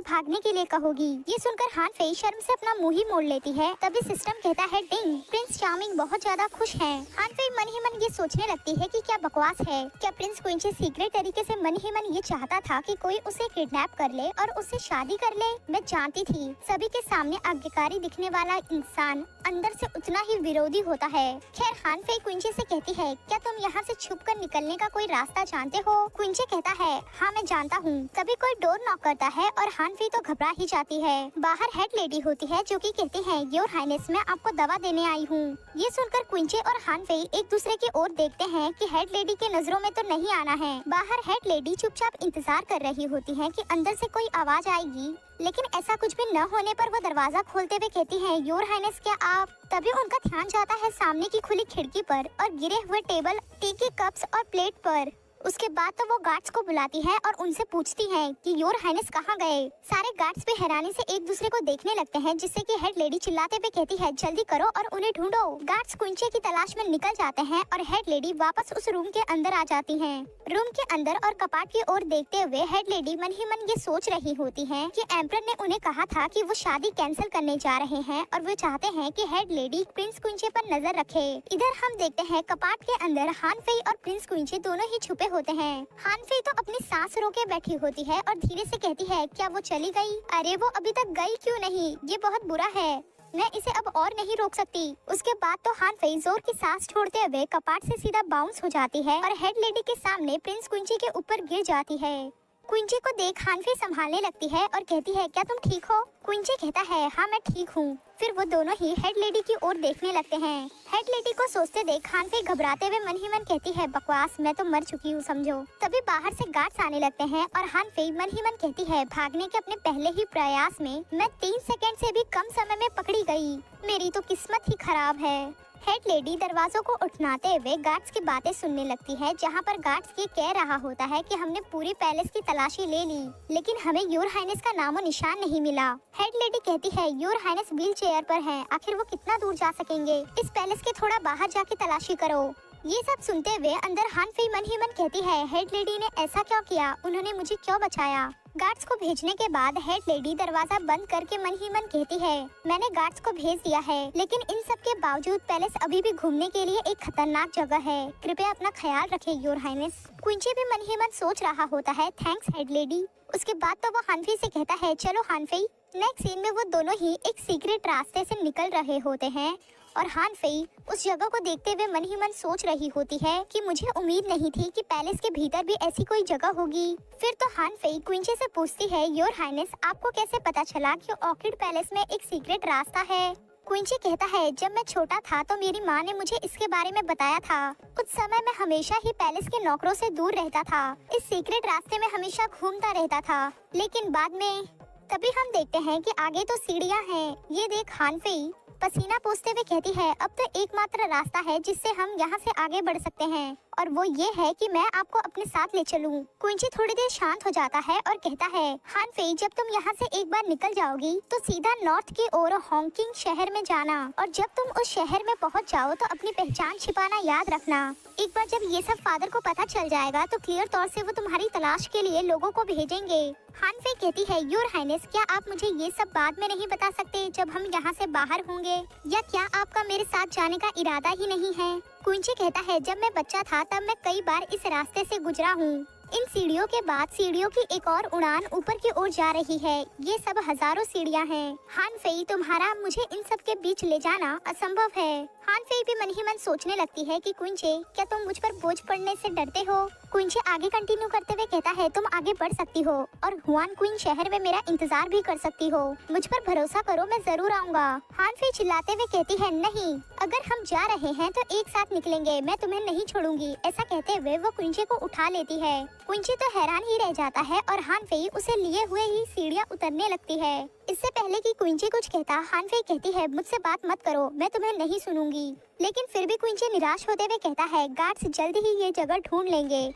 भागने के लिए कहोगी। ये सुनकर हान फेई शर्म से अपना मुंह ही मोड़ लेती है। तभी सिस्टम कहता है, डिंग, प्रिंस चार्मिंग बहुत ज्यादा खुश है। हान फेई मन ही मन ये सोचने लगती है कि क्या बकवास है, क्या प्रिंस क्विंची सीक्रेट तरीके से मन ही मन ये चाहता था कि कोई उसे किडनैप कर ले और उसे शादी कर ले? मैं जानती थी सभी के सामने आज्ञाकारी दिखने वाला इंसान अंदर से उतना ही विरोधी होता है। खैर हान फेई क्विंची से कहती है, क्या तुम यहाँ से छुपकर निकलने का कोई रास्ता जानते हो? क्विंची कहता है, हाँ मैं जानता हूँ। तभी कोई डोर नॉक करता है और हान फेई तो घबरा ही जाती है। बाहर हेड लेडी होती है जो कि कहती है, योर हाइनेस, मैं आपको दवा देने आई हूँ। ये सुनकर क्विंची और हान फेई एक दूसरे की ओर देखते हैं कि हेड लेडी के नजरों में तो नहीं आना है। बाहर हेड लेडी चुपचाप इंतजार कर रही होती है कि अंदर से कोई आवाज आएगी, लेकिन ऐसा कुछ भी न होने पर वो दरवाजा खोलते हुए कहती है, योर हाइनेस, क्या आप? तभी उनका ध्यान जाता है सामने की खुली खिड़की पर और गिरे हुए टेबल, टी के कप्स और प्लेट पर। उसके बाद तो वो गार्ड्स को बुलाती है और उनसे पूछती है कि योर हाइनेस कहाँ गए। सारे गार्ड्स भी हैरानी से एक दूसरे को देखने लगते हैं, जिससे कि हेड लेडी चिल्लाते हुए कहती है जल्दी करो और उन्हें ढूंढो। गार्ड्स कुंचे की तलाश में निकल जाते हैं और हेड लेडी वापस उस रूम के अंदर आ जाती है। रूम के अंदर और कपाट की ओर देखते हुए हेड लेडी मन ही मन ये सोच रही होती है कि एम्परर ने उन्हें कहा था कि वो शादी कैंसिल करने जा रहे हैं और वो चाहते हैं कि हेड लेडी प्रिंस कुंचे पर नजर रखे। इधर हम देखते हैं कपाट के अंदर हान फेई और प्रिंस कुंचे दोनों ही छुपे होते हैं। हान फेई तो अपनी सांस रोके बैठी होती है और धीरे से कहती है क्या वो चली गई? अरे वो अभी तक गई क्यों नहीं? ये बहुत बुरा है, मैं इसे अब और नहीं रोक सकती। उसके बाद तो हान फेई जोर की सांस छोड़ते हुए कपाट से सीधा बाउंस हो जाती है और हेड लेडी के सामने प्रिंस कुंची के ऊपर गिर जाती है। कुंची को देख हान फेई संभालने लगती है और कहती है क्या तुम ठीक हो? कुंची कहता है हाँ मैं ठीक हूँ। फिर वो दोनों ही हेड लेडी की ओर देखने लगते हैं। हेड लेडी को सोचते देख हान फेई घबराते हुए मन ही मन कहती है बकवास, मैं तो मर चुकी हूँ समझो। तभी बाहर से गार्ड्स आने लगते हैं और हान फेई मन ही मन कहती है भागने के अपने पहले ही प्रयास में मैं 3 सेकंड से भी कम समय में पकड़ी गई, मेरी तो किस्मत ही खराब है। हेड लेडी दरवाजों को उठनाते हुए गार्ड्स की बातें सुनने लगती है, जहाँ पर गार्ड्स ये कह रहा होता है कि हमने पूरी पैलेस की तलाशी ले ली लेकिन हमें योर हाइनेस का नामो निशान नहीं मिला। हेड लेडी कहती है योर हाइनेस व्हील चेयर पर है, आखिर वो कितना दूर जा सकेंगे? इस पैलेस के थोड़ा बाहर जाके तलाशी करो। ये सब सुनते हुए अंदर हान फेई मन ही मन कहती है हेड लेडी ने ऐसा क्यों किया, उन्होंने मुझे क्यों बचाया? गार्ड्स को भेजने के बाद हेड लेडी दरवाजा बंद करके मन ही मन कहती है मैंने गार्ड्स को भेज दिया है लेकिन इन सब के बावजूद पैलेस अभी भी घूमने के लिए एक खतरनाक जगह है, कृपया अपना ख्याल रखें योर हाइनेस। कुंची भी मन ही मन सोच रहा होता है थैंक्स हेड लेडी। उसके बाद तो वो हान फेई से कहता है चलो हान फेई। नेक्स्ट सीन में वो दोनों ही एक सीक्रेट रास्ते से निकल रहे होते हैं और हान फेई उस जगह को देखते हुए मन ही मन सोच रही होती है कि मुझे उम्मीद नहीं थी कि पैलेस के भीतर भी ऐसी कोई जगह होगी। फिर तो हान फेई कुंचे से पूछती है योर हाइनेस आपको कैसे पता चला कि ऑर्किड पैलेस में एक सीक्रेट रास्ता है? कुंची कहता है जब मैं छोटा था तो मेरी माँ ने मुझे इसके बारे में बताया था। उस समय मैं हमेशा ही पैलेस के नौकरों से दूर रहता था, इस सीक्रेट रास्ते में हमेशा घूमता रहता था लेकिन बाद में तभी हम देखते हैं कि आगे तो सीढ़ियाँ हैं। ये देख हान फेई पसीना पोंछते हुए कहती है अब तो एकमात्र रास्ता है जिससे हम यहाँ से आगे बढ़ सकते हैं और वो ये है कि मैं आपको अपने साथ ले चलूं। कुंची थोड़ी देर शांत हो जाता है और कहता है हान फेई जब तुम यहाँ से एक बार निकल जाओगी तो सीधा नॉर्थ की ओर हॉन्किंग शहर में जाना और जब तुम उस शहर में पहुँच जाओ तो अपनी पहचान छिपाना याद रखना। एक बार जब ये सब फादर को पता चल जाएगा तो क्लियर तौर से वो तुम्हारी तलाश के लिए लोगों को भेजेंगे। हान फेई कहती है योर हाइनेस क्या आप मुझे ये सब बाद में नहीं बता सकते जब हम यहाँ से बाहर होंगे, या क्या आपका मेरे साथ जाने का इरादा ही नहीं है? कुंची कहता है जब मैं बच्चा था तब मैं कई बार इस रास्ते से गुजरा हूँ। इन सीढ़ियों के बाद सीढ़ियों की एक और उड़ान ऊपर की ओर जा रही है, ये सब हजारों सीढ़ियाँ हैं। हान फेई तुम्हारा मुझे इन सब के बीच ले जाना असंभव है। हान फेई भी मन ही मन सोचने लगती है कि कुंचे क्या तुम मुझ पर बोझ पड़ने से डरते हो? कुंचे आगे कंटिन्यू करते हुए कहता है तुम आगे बढ़ सकती हो और हुआन क्वीन शहर में मेरा इंतजार भी कर सकती हो, मुझ पर भरोसा करो मैं जरूर आऊँगा। हान फेई चिल्लाते हुए कहती है नहीं, अगर हम जा रहे हैं तो एक साथ निकलेंगे, मैं तुम्हें नहीं छोड़ूंगी। ऐसा कहते हुए वो कुंचे को उठा लेती है। कुंचे तो हैरान ही रह जाता है और हान फेई उसे लिए हुए ही सीढ़ियाँ उतरने लगती है। इससे पहले कि कुंचे कुछ कहता हान फेई कहती है मुझसे बात मत करो, मैं तुम्हें नहीं सुनूंगी। लेकिन फिर भी कुंचे निराश होते हुए कहता है गार्ड्स जल्द ही ये जगह ढूंढ लेंगे,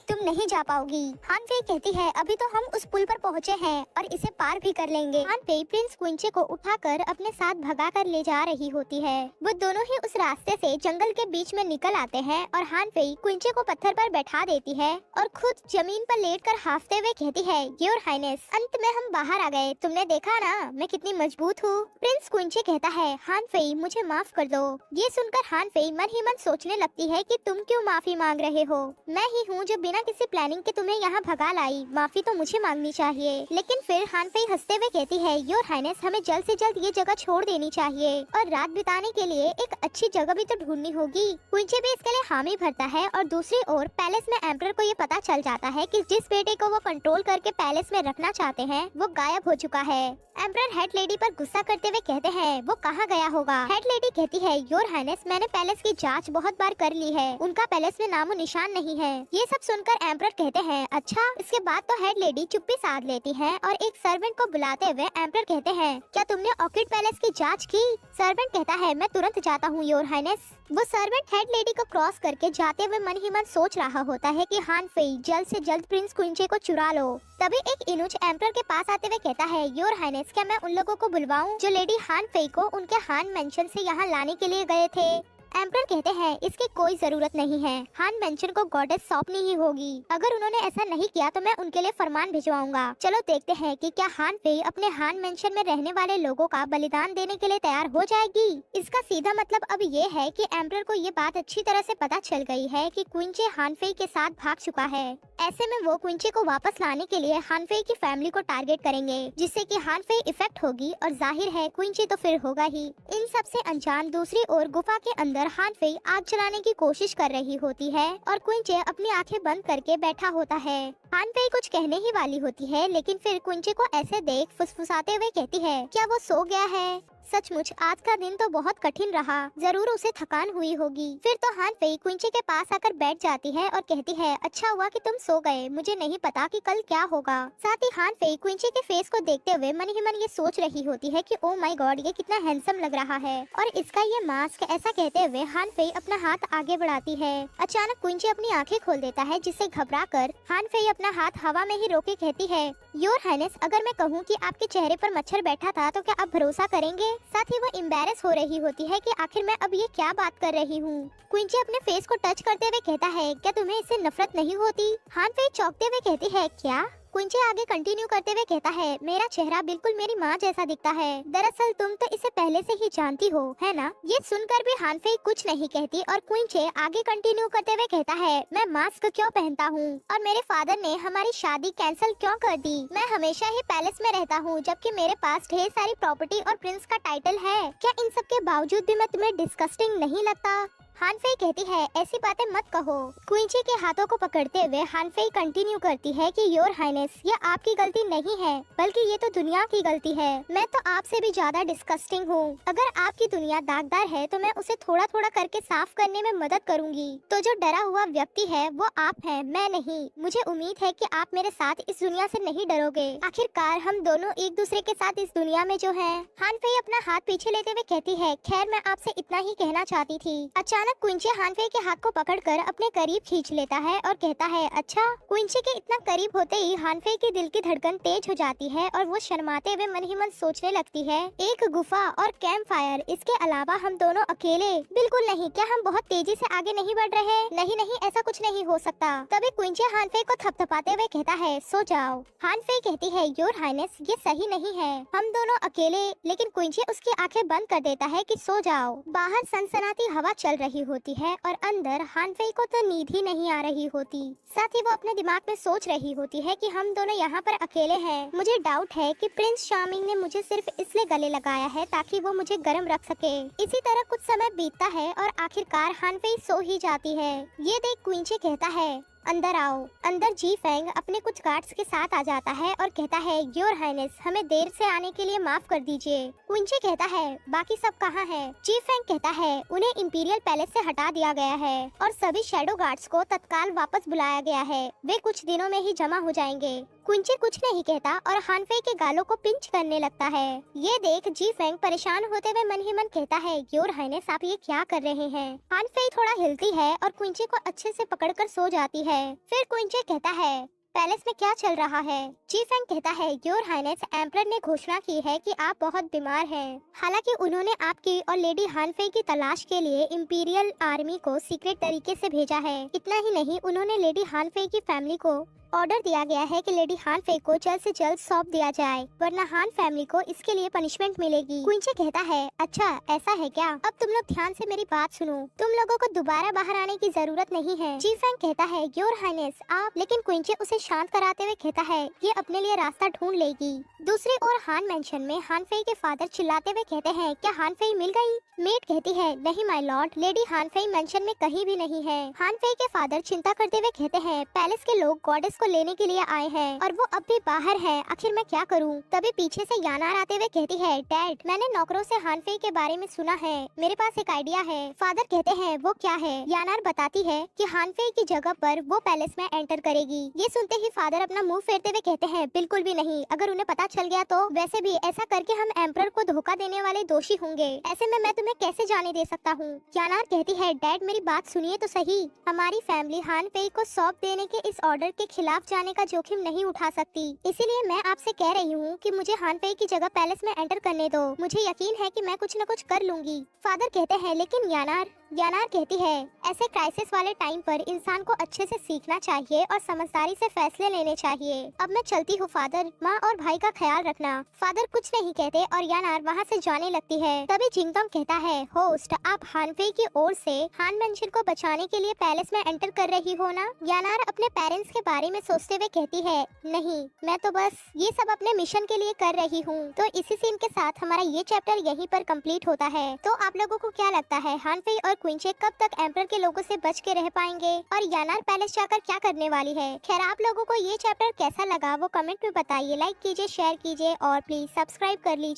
तुम नहीं जा पाओगी। हान फेई कहती है अभी तो हम उस पुल पर पहुँचे हैं और इसे पार भी कर लेंगे। हान फेई प्रिंस कुंचे को उठाकर अपने साथ भगा कर ले जा रही होती है। वो दोनों ही उस रास्ते से जंगल के बीच में निकल आते हैं और हान फेई कुंचे को पत्थर पर बैठा देती है और खुद जमीन पर लेटकर हांफते हुए कहती है योर हाइनेस अंत में हम बाहर आ गए, तुमने देखा ना मैं कितनी मजबूत हूँ। प्रिंस कुंचे कहता है हान फेई मुझे माफ कर दो। ये सुनकर हान फेई मन ही मन सोचने लगती है कि तुम क्यों माफी मांग रहे हो, मैं ही हूँ जो बिना किसी प्लानिंग के तुम्हें यहाँ भगा लाई, माफी तो मुझे मांगनी चाहिए। लेकिन फिर हान फेई हंसते हुए कहती है योर हाइनेस हमें जल्द से जल्द ये जगह छोड़ देनी चाहिए और रात बिताने के लिए एक अच्छी जगह भी तो ढूंढनी होगी। कुंचे भी इसके लिए हामी भरता है और दूसरी ओर पैलेस में एम्परर को ये पता चल जाता है कि जिस बेटे को वो कंट्रोल करके पैलेस में रखना चाहते हैं वो गायब हो चुका है। एम्परर हेड लेडी पर गुस्सा करते हुए कहते हैं वो कहाँ गया होगा। हेड लेडी कहती है योर हाइनेस मैंने पैलेस की जांच बहुत बार कर ली है, उनका पैलेस में नामो निशान नहीं है। ये सब सुनकर सुनकर एम्परर कहते हैं अच्छा। इसके बाद तो हेड लेडी चुप्पी साध लेती है और एक सर्वेंट को बुलाते हुए एम्परर कहते हैं क्या तुमने ऑर्किड पैलेस की जांच की? सर्वेंट कहता है मैं तुरंत जाता हूँ योर हाइनेस। वो सर्वेंट हेड लेडी को क्रॉस करके जाते हुए मन ही मन सोच रहा होता है कि हान फेई जल्द से जल्द प्रिंस क्विंचे को चुरा लो। तभी एक इनुच एम्परर के पास आते हुए कहता है योर हाइनेस क्या मैं उन लोगों को बुलवाऊं जो लेडी हान फेई को उनके हान मेंशन से यहाँ लाने के लिए गए थे? एम्परर कहते हैं इसकी कोई जरूरत नहीं है, हान मेंशन को गॉडेस सौंपनी ही होगी। अगर उन्होंने ऐसा नहीं किया तो मैं उनके लिए फरमान भिजवाऊंगा। चलो देखते हैं कि क्या हान फेई अपने हान मेंशन में रहने वाले लोगों का बलिदान देने के लिए तैयार हो जाएगी। इसका सीधा मतलब अब ये है कि एम्परर को ये बात अच्छी तरह से पता चल गई है कि क्विंचे हान फेई के साथ भाग चुका है। ऐसे में वो क्विंचे को वापस लाने के लिए हान फेई की फैमिली को टारगेट करेंगे, जिससे कि हान फेई इफेक्ट होगी और जाहिर है क्विंचे तो फिर होगा ही। इन सब से अनजान दूसरी ओर गुफा के अंदर हान फेई आग जलाने की कोशिश कर रही होती है और क्विंचे अपनी आंखें बंद करके बैठा होता है। हान फेई कुछ कहने ही वाली होती है, लेकिन फिर क्विंचे को ऐसे देख फुसफुसाते हुए कहती है क्या वो सो गया है? सचमुच आज का दिन तो बहुत कठिन रहा, जरूर उसे थकान हुई होगी। फिर तो हान फेई क्विंचे के पास आकर बैठ जाती है और कहती है अच्छा हुआ कि तुम सो गए, मुझे नहीं पता कि कल क्या होगा। साथ ही हान फेई क्विंचे के फेस को देखते हुए मन ही मन ये सोच रही होती है कि ओ माय गॉड ये कितना हैंडसम लग रहा है और इसका ये मास्क। ऐसा कहते हुए हान फेई अपना हाथ आगे बढ़ाती है। अचानक क्विंचे अपनी आंखें खोल देता है, जिससे घबरा कर हान फेई अपना हाथ हवा में ही रोके कहती है योर हाइनेस अगर मैं कहूँ कि आपके चेहरे पर मच्छर बैठा था तो क्या आप भरोसा करेंगे? साथ ही वो एम्बैरेस हो रही होती है कि आखिर मैं अब ये क्या बात कर रही हूँ। क्विंचे अपने फेस को टच करते हुए कहता है क्या तुम्हें इससे नफरत नहीं होती? हान फेई चौंकते हुए कहती है क्या? क्विंचे आगे कंटिन्यू करते हुए कहता है मेरा चेहरा बिल्कुल मेरी माँ जैसा दिखता है। दरअसल तुम तो इसे पहले से ही जानती हो है ना? ये सुनकर भी हान फेई कुछ नहीं कहती और क्विंचे आगे कंटिन्यू करते हुए कहता है मैं मास्क क्यों पहनता हूँ और मेरे फादर ने हमारी शादी कैंसिल क्यों कर दी? मैं हमेशा ही पैलेस में रहता हूँ जबकि मेरे पास ढेर सारी प्रॉपर्टी और प्रिंस का टाइटल है। क्या इन सब के बावजूद भी मैं तुम्हें डिस्कस्टिंग नहीं लगता? हान फेई कहती है ऐसी बातें मत कहो। क्विंचे के हाथों को पकड़ते हुए हान फेई कंटिन्यू करती है कि योर हाइनेस ये आपकी गलती नहीं है बल्कि ये तो दुनिया की गलती है। मैं तो आपसे भी ज्यादा डिस्कस्टिंग हूँ। अगर आपकी दुनिया दागदार है तो मैं उसे थोड़ा थोड़ा करके साफ करने में मदद करूँगी। तो जो डरा हुआ व्यक्ति है वो आप हैं, मैं नहीं। मुझे उम्मीद है कि आप मेरे साथ इस दुनिया से नहीं डरोगे। आखिरकार हम दोनों एक दूसरे के साथ इस दुनिया में जो है। हान फेई अपना हाथ पीछे लेते हुए कहती है खैर मैं आपसे इतना ही कहना चाहती थी। अचानक क्विंचे हान फेई के हाथ को पकड़कर अपने करीब खींच लेता है और कहता है अच्छा। क्विंचे के इतना करीब होते ही हान फेई के दिल की धड़कन तेज हो जाती है और वो शर्माते हुए मन ही मन सोचने लगती है एक गुफा और कैंप फायर, इसके अलावा हम दोनों अकेले? बिल्कुल नहीं। क्या हम बहुत तेजी से आगे नहीं बढ़ रहे? नहीं नहीं ऐसा कुछ नहीं हो सकता। तभी क्विंचे हान फेई को थपथपाते हुए कहता है सो जाओ। हान फेई कहती है योर हाइनेस ये सही नहीं है, हम दोनों अकेले। लेकिन क्विंचे उसकी आंखें बंद कर देता है कि सो जाओ। बाहर सनसनाती हवा चल रही होती है और अंदर हान फेई को तो नींद ही नहीं आ रही होती। साथ ही वो अपने दिमाग में सोच रही होती है कि हम दोनों यहाँ पर अकेले हैं। मुझे डाउट है कि प्रिंस चार्मिंग ने मुझे सिर्फ इसलिए गले लगाया है ताकि वो मुझे गर्म रख सके। इसी तरह कुछ समय बीतता है और आखिरकार हान फेई सो ही जाती है। ये देख क्विंचे कहता है अंदर आओ। अंदर जी फेंग अपने कुछ गार्ड्स के साथ आ जाता है और कहता है योर हाइनेस हमें देर से आने के लिए माफ कर दीजिए। क्विंचे कहता है बाकी सब कहाँ है? जी फेंग कहता है उन्हें इंपीरियल पैलेस से हटा दिया गया है और सभी शैडो गार्ड्स को तत्काल वापस बुलाया गया है, वे कुछ दिनों में ही जमा हो जाएंगे। क्विंचे कुछ नहीं कहता और हान फेई के गालों को पिंच करने लगता है। ये देख जी फेंग परेशान होते हुए मन ही मन कहता है योर हाइनेस आप ये क्या कर रहे हैं? हान फेई थोड़ा हिलती है और क्विंचे को अच्छे से पकड़कर सो जाती है। फिर क्विंचे कहता है पैलेस में क्या चल रहा है? जी फेंग कहता है योर हाइनेस एम्परर ने घोषणा की है कि आप बहुत बीमार हैं। हालांकि उन्होंने आपकी और लेडी हान फेई की तलाश के लिए इंपीरियल आर्मी को सीक्रेट तरीके से भेजा है। इतना ही नहीं उन्होंने लेडी हान फेई की फैमिली को ऑर्डर दिया गया है कि लेडी हान फेई को जल्द से जल्द सौंप दिया जाए, वरना हान फैमिली को इसके लिए पनिशमेंट मिलेगी। क्विंचे कहता है अच्छा ऐसा है क्या? अब तुम लोग ध्यान से मेरी बात सुनो, तुम लोगों को दोबारा बाहर आने की जरूरत नहीं है। जी फेंग कहता है योर हाइनेस आप। लेकिन क्विंचे उसे शांत कराते हुए कहता है ये अपने लिए रास्ता ढूंढ लेगी। दूसरी ओर हान मेंशन में हान फेई के फादर चिल्लाते हुए कहते हैं क्या हान फेई मिल गई? मेट कहती है नहीं माय लॉर्ड, लेडी हान फेई मेंशन में कहीं भी नहीं है। हान फेई के फादर चिंता करते हुए कहते हैं पैलेस के लोग गॉडेस को लेने के लिए आए हैं और वो अब भी बाहर है। आखिर मैं क्या करूँ? तभी पीछे से यानार आते हुए कहती है, डैड मैंने नौकरों से हान फेई के बारे में सुना है, मेरे पास एक आइडिया है। फादर कहते हैं वो क्या है? यानार बताती है कि हान फेई की जगह पर वो पैलेस में एंटर करेगी। ये सुनते ही फादर अपना मुंह फेरते हुए कहते हैं, बिल्कुल भी नहीं, अगर उन्हें पता चल गया तो वैसे भी ऐसा करके हम एम्परर को धोखा देने वाले दोषी होंगे, ऐसे में मैं तुम्हें कैसे जाने दे सकता हूँ? यानार कहती है, डैड मेरी बात सुनिए तो सही, हमारी फैमिली हान फेई को सौंप देने के इस ऑर्डर के खिलाफ जाने का जोखिम नहीं उठा सकती, इसीलिए मैं आपसे कह रही हूँ कि मुझे हान फेई की जगह पैलेस में एंटर करने दो, मुझे यकीन है कि मैं कुछ न कुछ कर लूंगी। फादर कहते हैं, लेकिन यानार कहती है, ऐसे क्राइसिस वाले टाइम पर इंसान को अच्छे से सीखना चाहिए और समझदारी से फैसले लेने चाहिए। अब मैं चलती हूँ फादर, माँ और भाई का ख्याल रखना। फादर कुछ नहीं कहते और यानार वहाँ से जाने लगती है। तभी जिंगतोंग कहता है, होस्ट आप हान फेई की ओर से हान मेंशन को बचाने के लिए पैलेस में एंटर कर रही हो ना? यानार अपने पेरेंट्स के बारे में सोचते हुए कहती है, नहीं मैं तो बस ये सब अपने मिशन के लिए कर रही हूँ। तो इसी सीन के साथ हमारा ये चैप्टर यहीं पर कंप्लीट होता है। तो आप लोगों को क्या लगता है, हान फेई और क्वींचे कब तक एम्परर के लोगों से बच के रह पाएंगे और यानार पैलेस जाकर क्या करने वाली है? खैर आप लोगों को ये चैप्टर कैसा लगा वो कमेंट में बताइए, लाइक कीजिए, शेयर कीजिए और प्लीज सब्सक्राइब कर लीजिए।